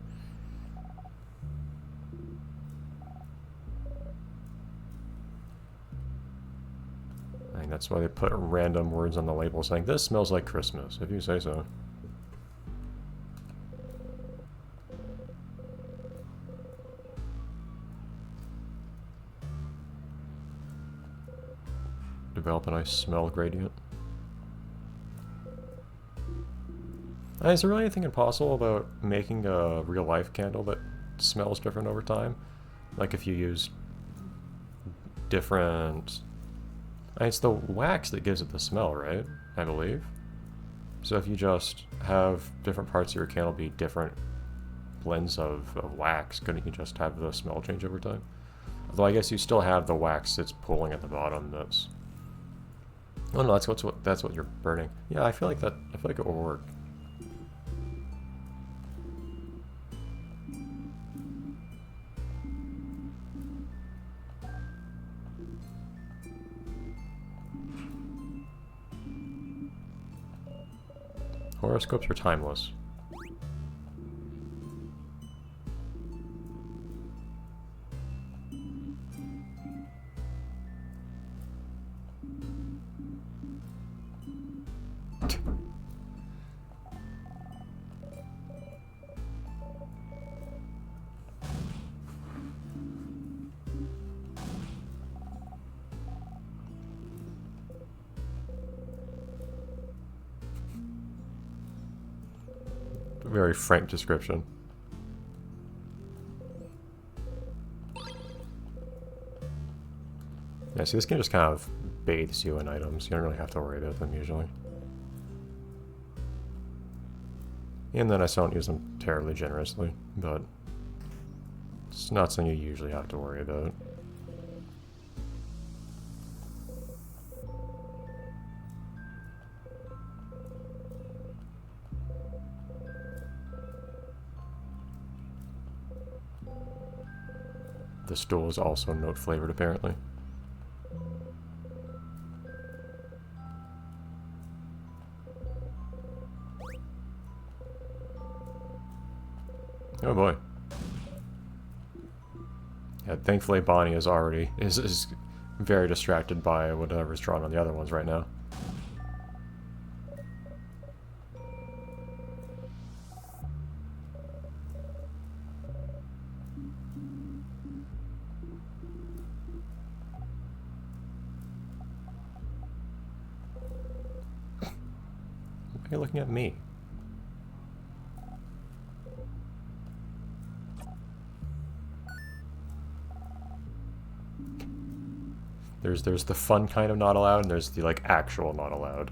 I think that's why they put random words on the label saying, "This smells like Christmas," if you say so. Develop a nice smell gradient. Is there really anything impossible about making a real-life candle that smells different over time? Like if you use different... it's the wax that gives it the smell, right? I believe. So if you just have different parts of your candle be different blends of wax, couldn't you just have the smell change over time? Although I guess you still have the wax that's pulling at the bottom. That's oh no, that's what you're burning. Yeah, I feel like it will work. Horoscopes are timeless. Very frank description. Yeah, see, this game just kind of bathes you in items. You don't really have to worry about them usually. And then I still don't use them terribly generously, but it's not something you usually have to worry about. The stool is also note flavored, apparently. Oh boy. Yeah, thankfully Bonnie is already is very distracted by whatever's drawn on the other ones right now. Why are you looking at me? There's the fun kind of not allowed, and there's the like actual not allowed.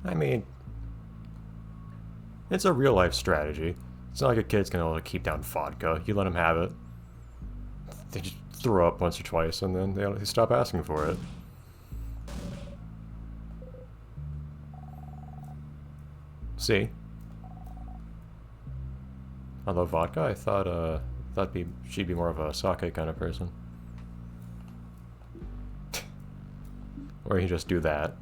I mean, it's a real life strategy. It's not like a kid's gonna keep down vodka. You let them have it. They just throw up once or twice, and then they stop asking for it. See? Although vodka, I thought she'd be more of a sake kind of person. Or you just do that.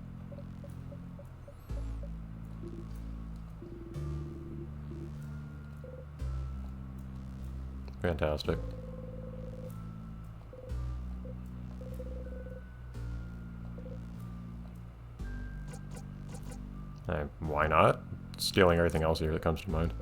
Fantastic. Why not? Stealing everything else here that comes to mind.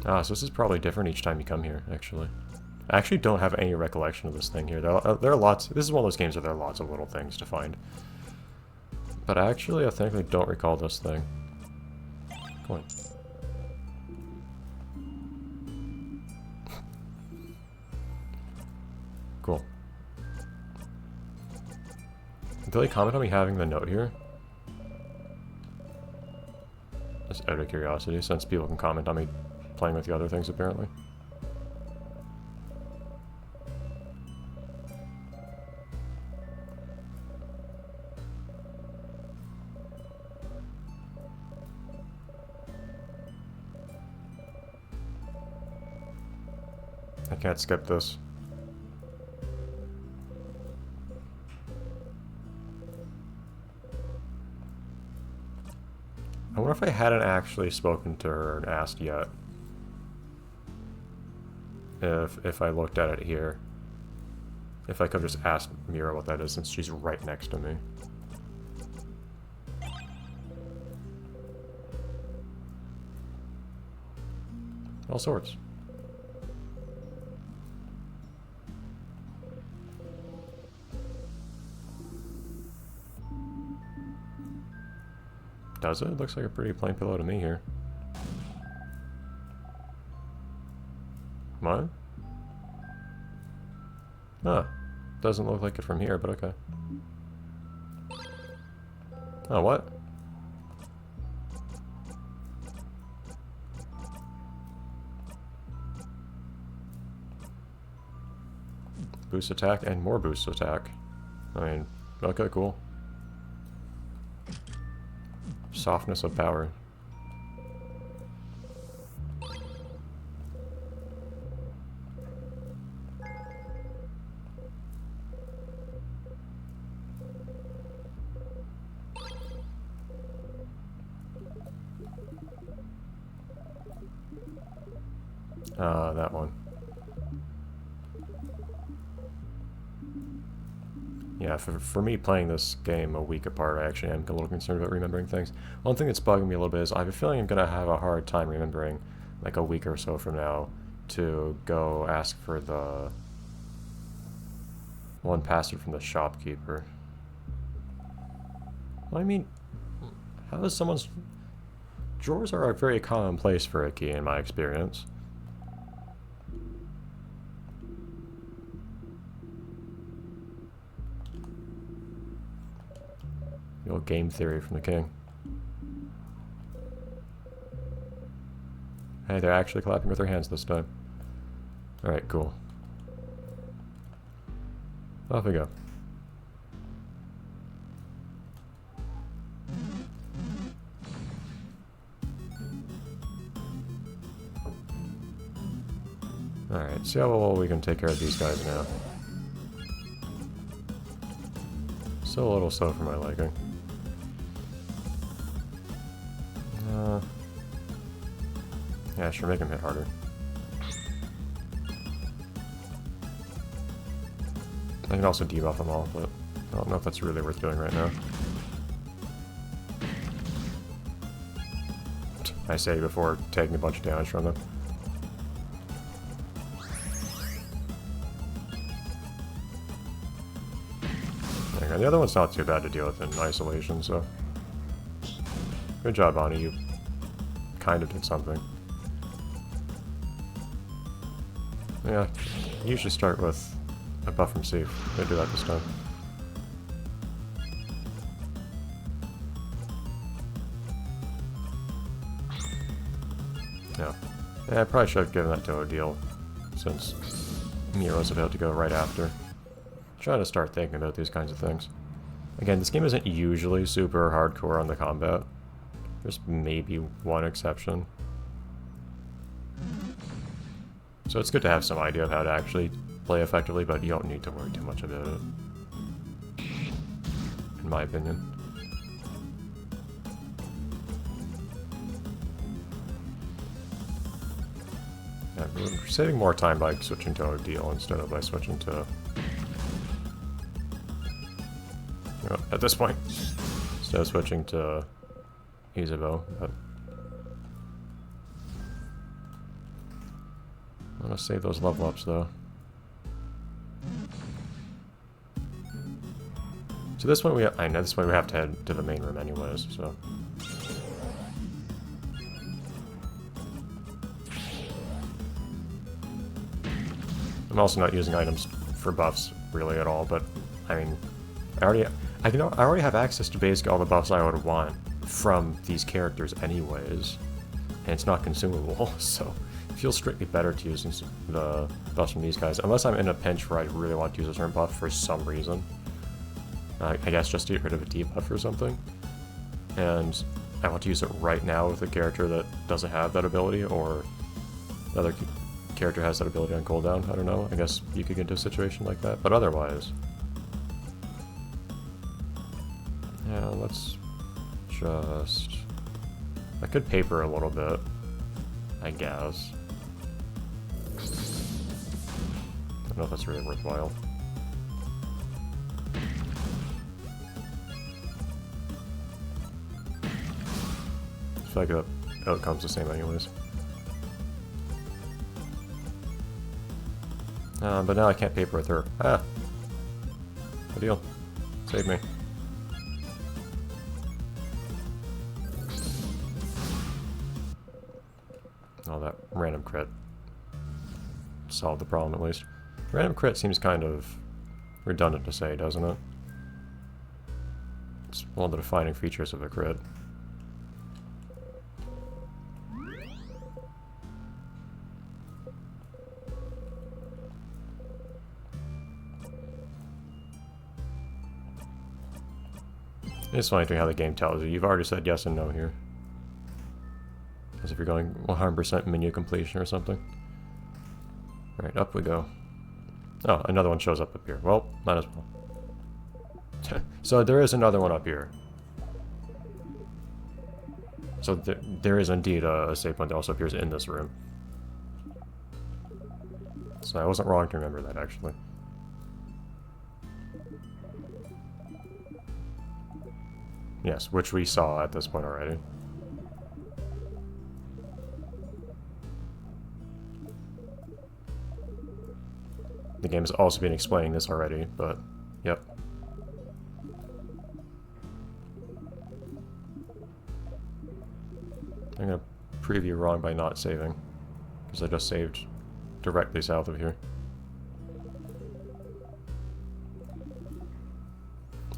Ah, so this is probably different each time you come here, actually. I actually don't have any recollection of this thing here. There are lots... This is one of those games where there are lots of little things to find. But actually, I think I don't recall this thing. Come on. Cool. Did they comment on me having the note here? Just out of curiosity, since people can comment on me playing with the other things, apparently. I can't skip this. I wonder if I hadn't actually spoken to her and asked yet. If I looked at it here. If I could just ask Mira what that is, since she's right next to me. All sorts. Does it? Looks like a pretty plain pillow to me here. What? Huh. Doesn't look like it from here, but okay. Oh, what? Boost attack and more boost attack. I mean, okay, cool. Softness of power. That one. Yeah, for me playing this game a week apart, I actually am a little concerned about remembering things. One thing that's bugging me a little bit is I have a feeling I'm going to have a hard time remembering, like a week or so from now, to go ask for the one password from the shopkeeper. Well, I mean, how does someone's... Drawers are a very common place for a key in my experience. The old game theory from the king. Hey, they're actually clapping with their hands this time. Alright, cool. Off we go. Alright, see how well we can take care of these guys now. Still a little slow for my liking. Yeah, sure, make him hit harder. I can also debuff them all, but I don't know if that's really worth doing right now. I say before taking a bunch of damage from them. There you go. The other one's not too bad to deal with in isolation, so... Good job, Bonnie. You kind of did something. Yeah, I usually start with a buff from Seif. I'm gonna do that this time. Yeah. I probably should have given that to Odile, since Miro's about to go right after. Trying to start thinking about these kinds of things. Again, this game isn't usually super hardcore on the combat. There's maybe one exception. So it's good to have some idea of how to actually play effectively, but you don't need to worry too much about it. In my opinion. Yeah, we're saving more time by switching to Odile instead of by switching to... You know, at this point, instead of switching to Isabeau, but... I want to save those level ups though. So this one I know this one we have to head to the main room anyways, so. I'm also not using items for buffs really at all, but I mean, I already have access to basically all the buffs I would want from these characters anyways, and it's not consumable, so. Feels strictly better to use the buffs from these guys, unless I'm in a pinch where I really want to use a certain buff for some reason. I guess just to get rid of a debuff or something. And I want to use it right now with a character that doesn't have that ability, or the other character has that ability on cooldown. I don't know. I guess you could get into a situation like that, but otherwise... Yeah, let's just... I could paper a little bit, I guess. I don't know if that's really worthwhile. I feel like the outcome's the same anyways. But now I can't paper with her. Ah! Good deal. Save me. Oh, that random crit solved the problem at least. Random crit seems kind of redundant to say, doesn't it? It's one of the defining features of a crit. It's funny to me how the game tells you. You've already said yes and no here. As if you're going 100% menu completion or something. Alright, up we go. Oh, another one shows up here. Well, might as well. So there is another one up here. So there is indeed a save point that also appears in this room. So I wasn't wrong to remember that, actually. Yes, which we saw at this point already. The game has also been explaining this already, but yep. I'm gonna preview wrong by not saving, because I just saved directly south of here.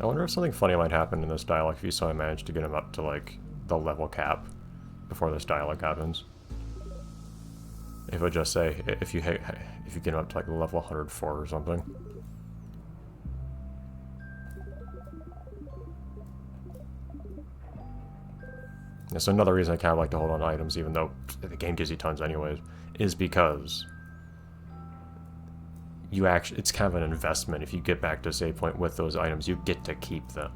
I wonder if something funny might happen in this dialogue if you somehow manage to get him up to, like, the level cap before this dialogue happens. If it would just say, if you get him up to, like, level 104 or something. That's another reason I kind of like to hold on to items, even though the game gives you tons anyways, is because you actually, it's kind of an investment. If you get back to a save point with those items, you get to keep them.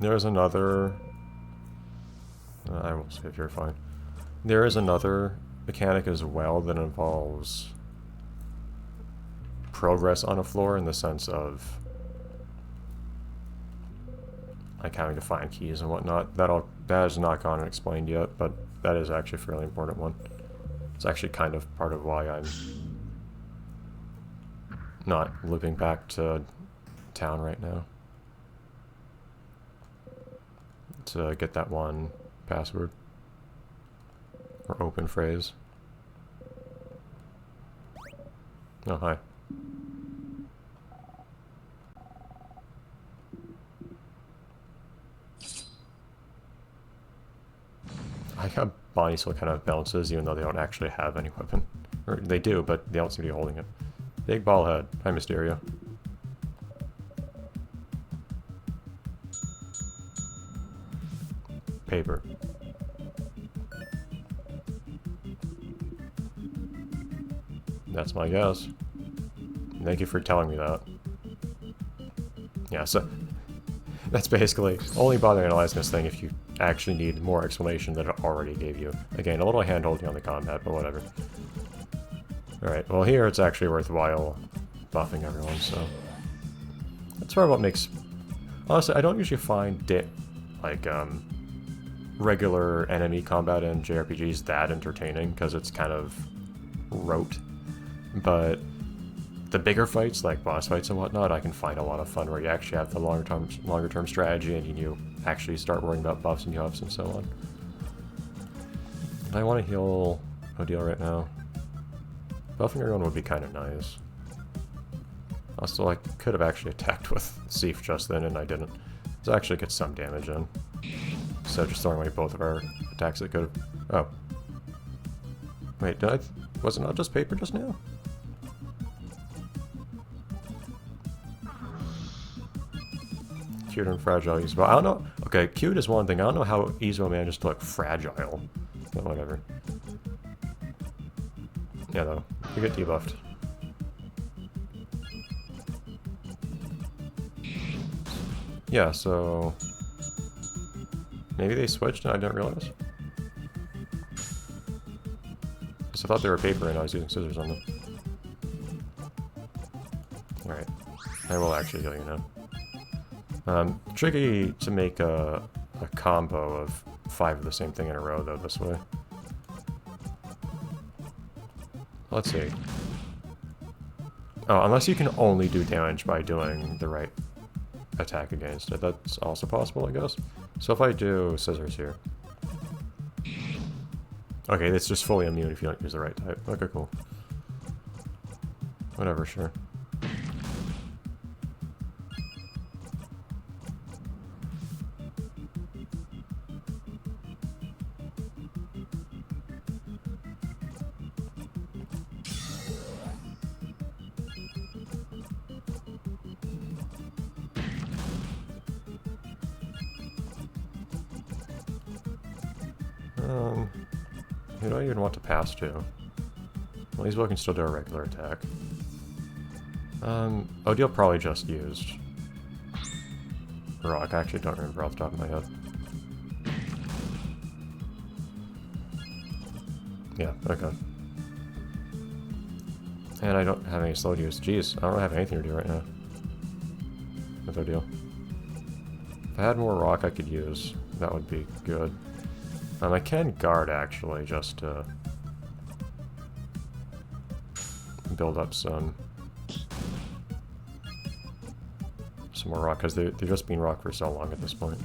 There's another... I will save here, fine. There is another mechanic as well that involves progress on a floor in the sense of like having to find keys and whatnot. That is not gone and explained yet, but that is actually a fairly important one. It's actually kind of part of why I'm not looping back to town right now. To get that one password. Or open phrase. Oh, hi. I like how Bonnie still kind of bounces even though they don't actually have any weapon. Or they do, but they don't seem to be holding it. Big ball head. Hi, Mysterio. Paper. That's my guess. Thank you for telling me that. Yeah, so that's basically only bother analyzing this thing if you actually need more explanation than it already gave you. Again, a little hand-holding on the combat, but whatever. Alright, well here it's actually worthwhile buffing everyone, so... That's sort of what makes... Honestly, I don't usually find regular enemy combat in JRPGs that entertaining, because it's kind of rote. But the bigger fights, like boss fights and whatnot, I can find a lot of fun where you actually have the longer term strategy and you actually start worrying about buffs and buffs and so on. I want to heal Odile right now. Buffing everyone would be kind of nice. Also, I could have actually attacked with Seif just then and I didn't. So actually get some damage in. So just throwing away both of our attacks that could have... Oh. Wait, was it not just paper just now? Cute and fragile Izumo. I don't know. Okay, cute is one thing. I don't know how Izumo manages to look fragile. But whatever. Yeah, though. You get debuffed. Yeah, so... Maybe they switched and I didn't realize. Because I thought they were paper and I was using scissors on them. Alright. I will actually heal you now. Tricky to make a combo of 5 of the same thing in a row, though, this way. Let's see. Oh, unless you can only do damage by doing the right attack against it. That's also possible, I guess. So if I do scissors here. Okay, it's just fully immune if you don't use the right type. Okay, cool. Whatever, sure. Who do I even want to pass to? Well, these can still do a regular attack. Odile probably just used rock. I actually don't remember off the top of my head. Yeah, okay. And I don't have any slow use. Jeez, I don't really have anything to do right now with Odile. If I had more rock I could use, that would be good. I can guard, actually, just to build up some more rock, because they're just being rock for so long at this point.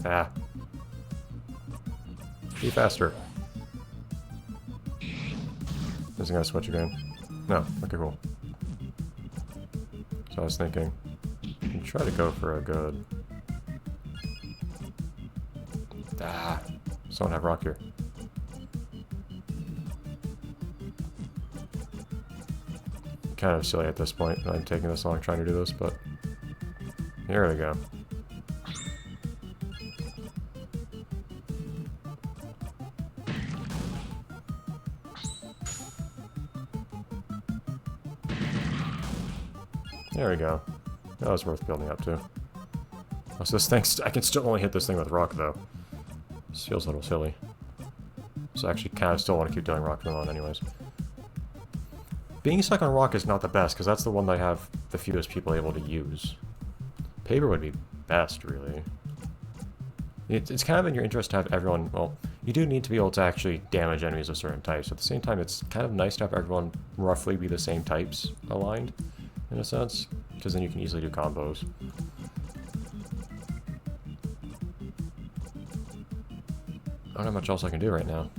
Ah. Be faster. Isn't gonna switch again? No. Okay, cool. So I was thinking, try to go for a good... Ah, just don't have rock here. Kind of silly at this point that I'm taking this long trying to do this, but here we go. There we go. That was worth building up to. Oh, so this thing, I can still only hit this thing with rock, though. This feels a little silly. So I actually kind of still want to keep doing rock from on anyways. Being stuck on rock is not the best, because that's the one that I have the fewest people able to use. Paper would be best, really. It's kind of in your interest to have everyone, well, you do need to be able to actually damage enemies of certain types. At the same time, it's kind of nice to have everyone roughly be the same types aligned, in a sense, because then you can easily do combos. I don't have much else I can do right now.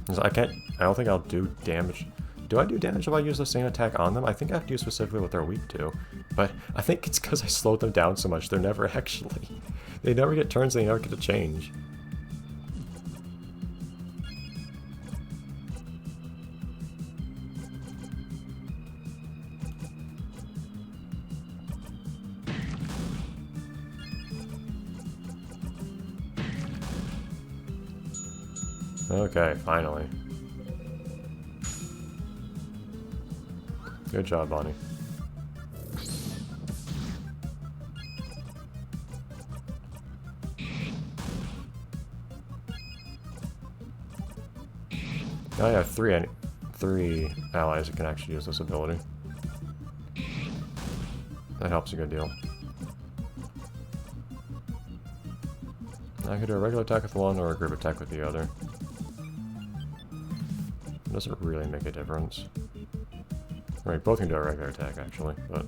I don't think I'll do damage. Do I do damage if I use the same attack on them? I think I have to do specifically what they're weak to. But I think it's because I slowed them down so much, they're never actually... They never get turns, they never get to change. Okay, finally. Good job, Bonnie. Now I have three allies that can actually use this ability. That helps a good deal. I could do a regular attack with one or a group attack with the other. It doesn't really make a difference. Right, both can do a regular attack actually, but...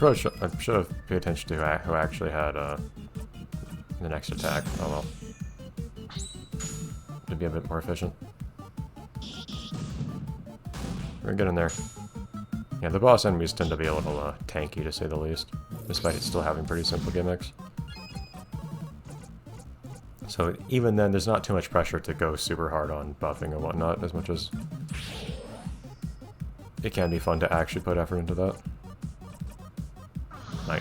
I should have paid attention to who actually had the next attack. Oh well. To be a bit more efficient. We're getting there. Yeah, the boss enemies tend to be a little tanky, to say the least, despite it still having pretty simple gimmicks. So even then, there's not too much pressure to go super hard on buffing and whatnot, as much as it can be fun to actually put effort into that.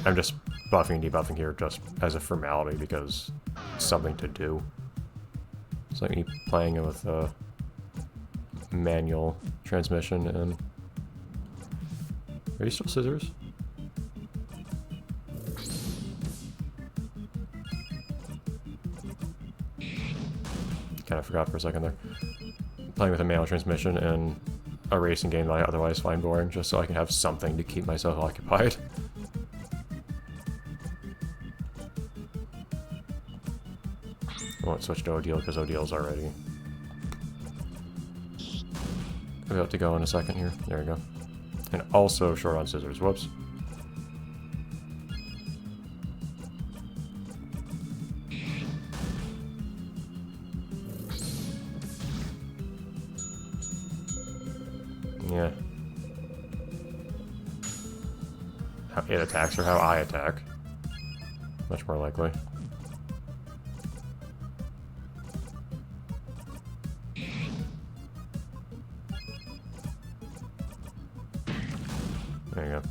I'm just buffing and debuffing here just as a formality because it's something to do. It's like me playing it with a manual transmission and... Are you still scissors? Kind of forgot for a second there. Playing with a manual transmission and a racing game that I otherwise find boring, just so I can have something to keep myself occupied. I won't switch to Odile because Odile's already. We have to go in a second here. There we go. And also short on scissors. Whoops. Yeah. How it attacks or how I attack. Much more likely. There you go.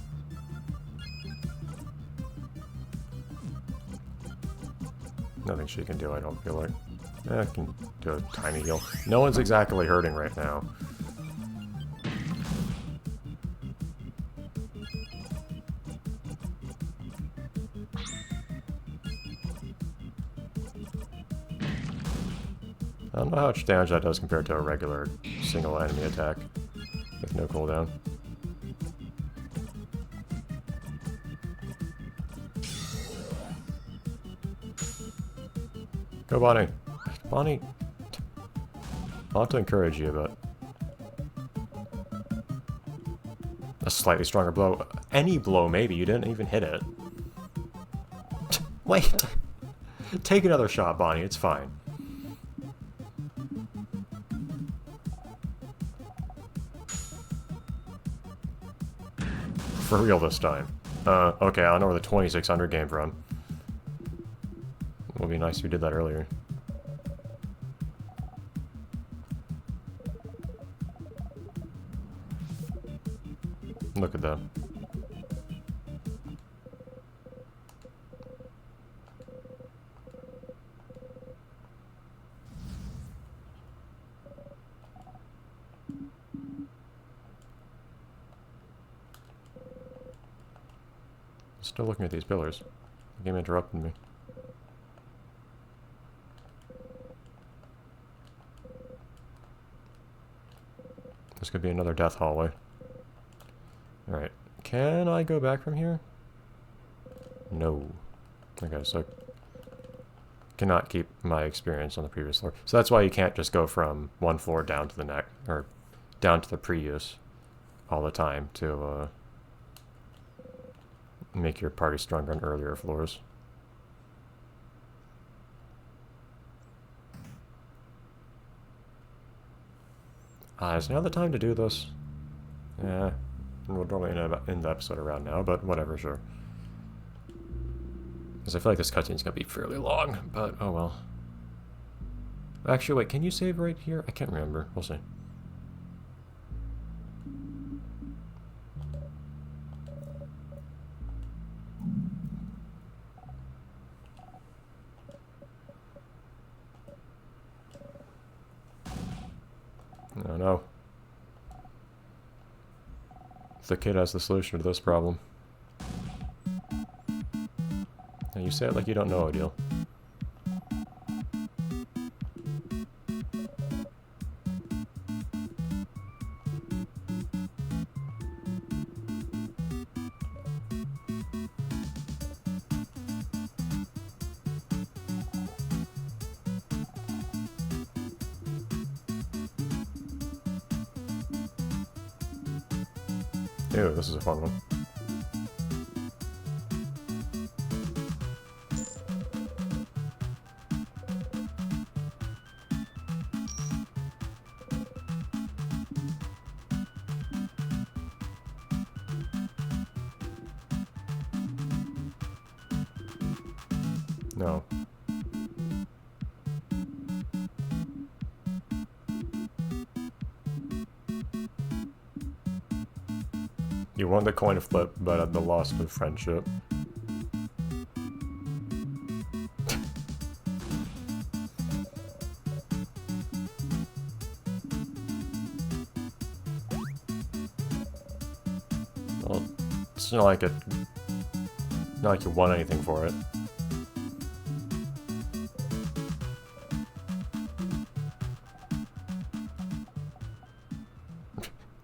Nothing she can do, I don't feel like. I can do a tiny heal. No one's exactly hurting right now. I don't know how much damage that does compared to a regular single enemy attack with no cooldown. Go, Bonnie. Bonnie, I'll have to encourage you, but a slightly stronger blow. Any blow, maybe. You didn't even hit it. Wait. Take another shot, Bonnie. It's fine. For real this time. Okay, I don't know where the 2600 came from. It would be nice if we did that earlier. Look at that. Still looking at these pillars. The game interrupted me. This could be another death hallway. Alright. Can I go back from here? No. Okay, so cannot keep my experience on the previous floor. So that's why you can't just go from one floor down to the next, or down to the Prius all the time to make your party stronger on earlier floors. Is now the time to do this? Yeah, we'll probably end the episode around now, but whatever, sure. Because I feel like this cutscene's gonna be fairly long, but oh well. Actually, wait, can you save right here? I can't remember. We'll see. Oh no. The kid has the solution to this problem. Now you say it like you don't know Odile. Ew, this is a fun one. No. You won the coin flip, but at the loss of friendship. Well, it's not like you won anything for it.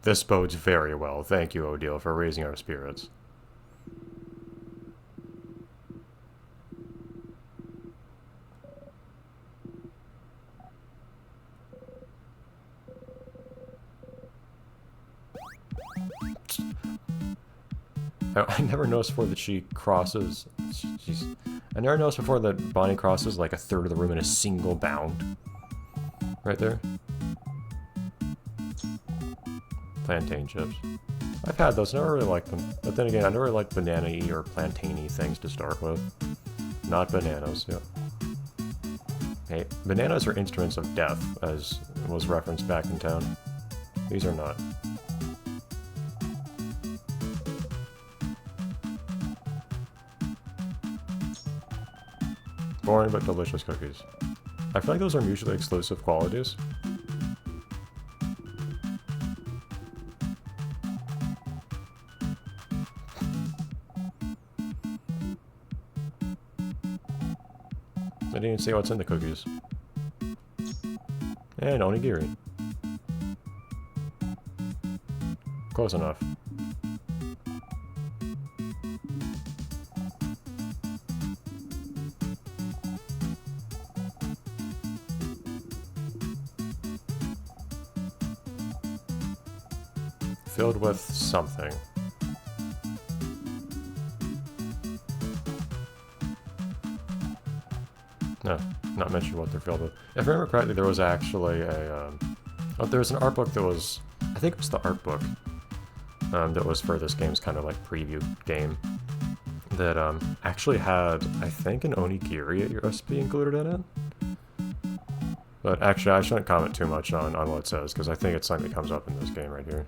This bodes very well. Thank you, Odile, for raising our spirits. I never noticed before that she crosses... I never noticed before that Bonnie crosses like a third of the room in a single bound. Right there. Plantain chips. I've had those, never really liked them. But then again, I never really liked banana-y or plantain-y things to start with. Not bananas, yeah. Hey, bananas are instruments of death, as was referenced back in town. These are not. Boring but delicious cookies. I feel like those are mutually exclusive qualities. I didn't even say what's in the cookies. And onigiri. Close enough. Filled with something. No, not mention what they're filled with. If I remember correctly, there was actually a... oh, there was an art book that was... I think it was the art book that was for this game's kind of like preview game. That actually had, I think, an onigiri recipe included in it. But actually, I shouldn't comment too much on what it says, because I think it's something that comes up in this game right here.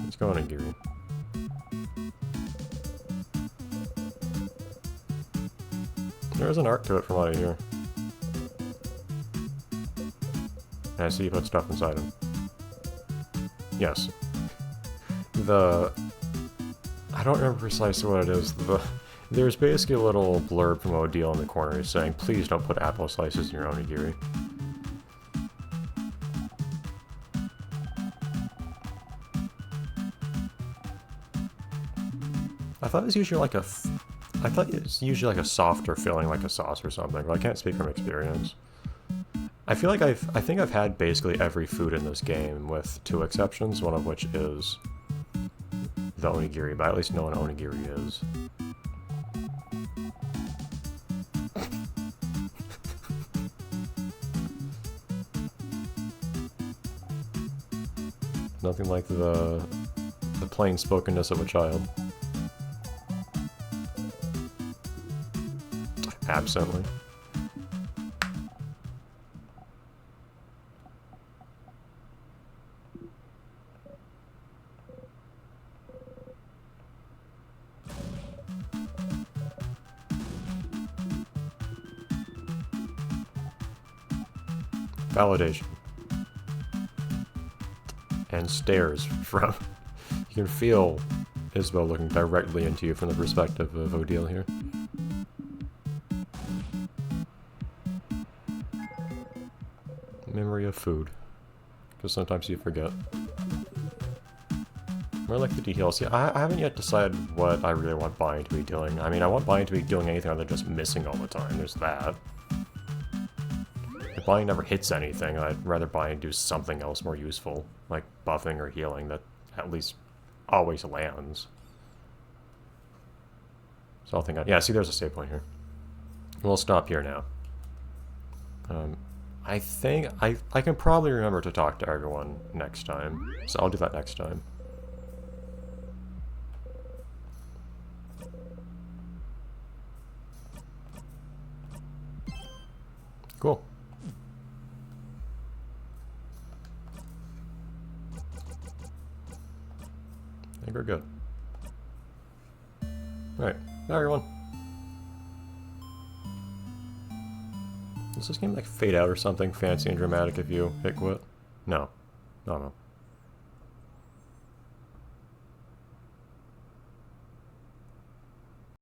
Let's go onigiri. There's an art to it from what I hear. And I see you put stuff inside him. Yes. I don't remember precisely what it is. There's basically a little blurb from Odile in the corner saying, please don't put apple slices in your onigiri. I thought it was usually like a... I thought it's usually like a softer filling, like a sauce or something, but I can't speak from experience. I feel like I think I've had basically every food in this game, with two exceptions, one of which is the onigiri, but I at least know what an onigiri is. Nothing like the plain spokenness of a child. Absently. Validation. And stares from... You can feel Isabelle looking directly into you from the perspective of Odile here. Memory of food. Because sometimes you forget. More like the details. Yeah, I haven't yet decided what I really want Bonnie to be doing. I mean, I want Bonnie to be doing anything other than just missing all the time. There's that. If Bonnie never hits anything, I'd rather Bonnie do something else more useful, like buffing or healing that at least always lands. So I'll think yeah, see, there's a save point here. We'll stop here now. I think I can probably remember to talk to everyone next time, so I'll do that next time. Cool. I think we're good. Alright, bye everyone. Does this game like fade out or something fancy and dramatic if you hit quit? No. No, no.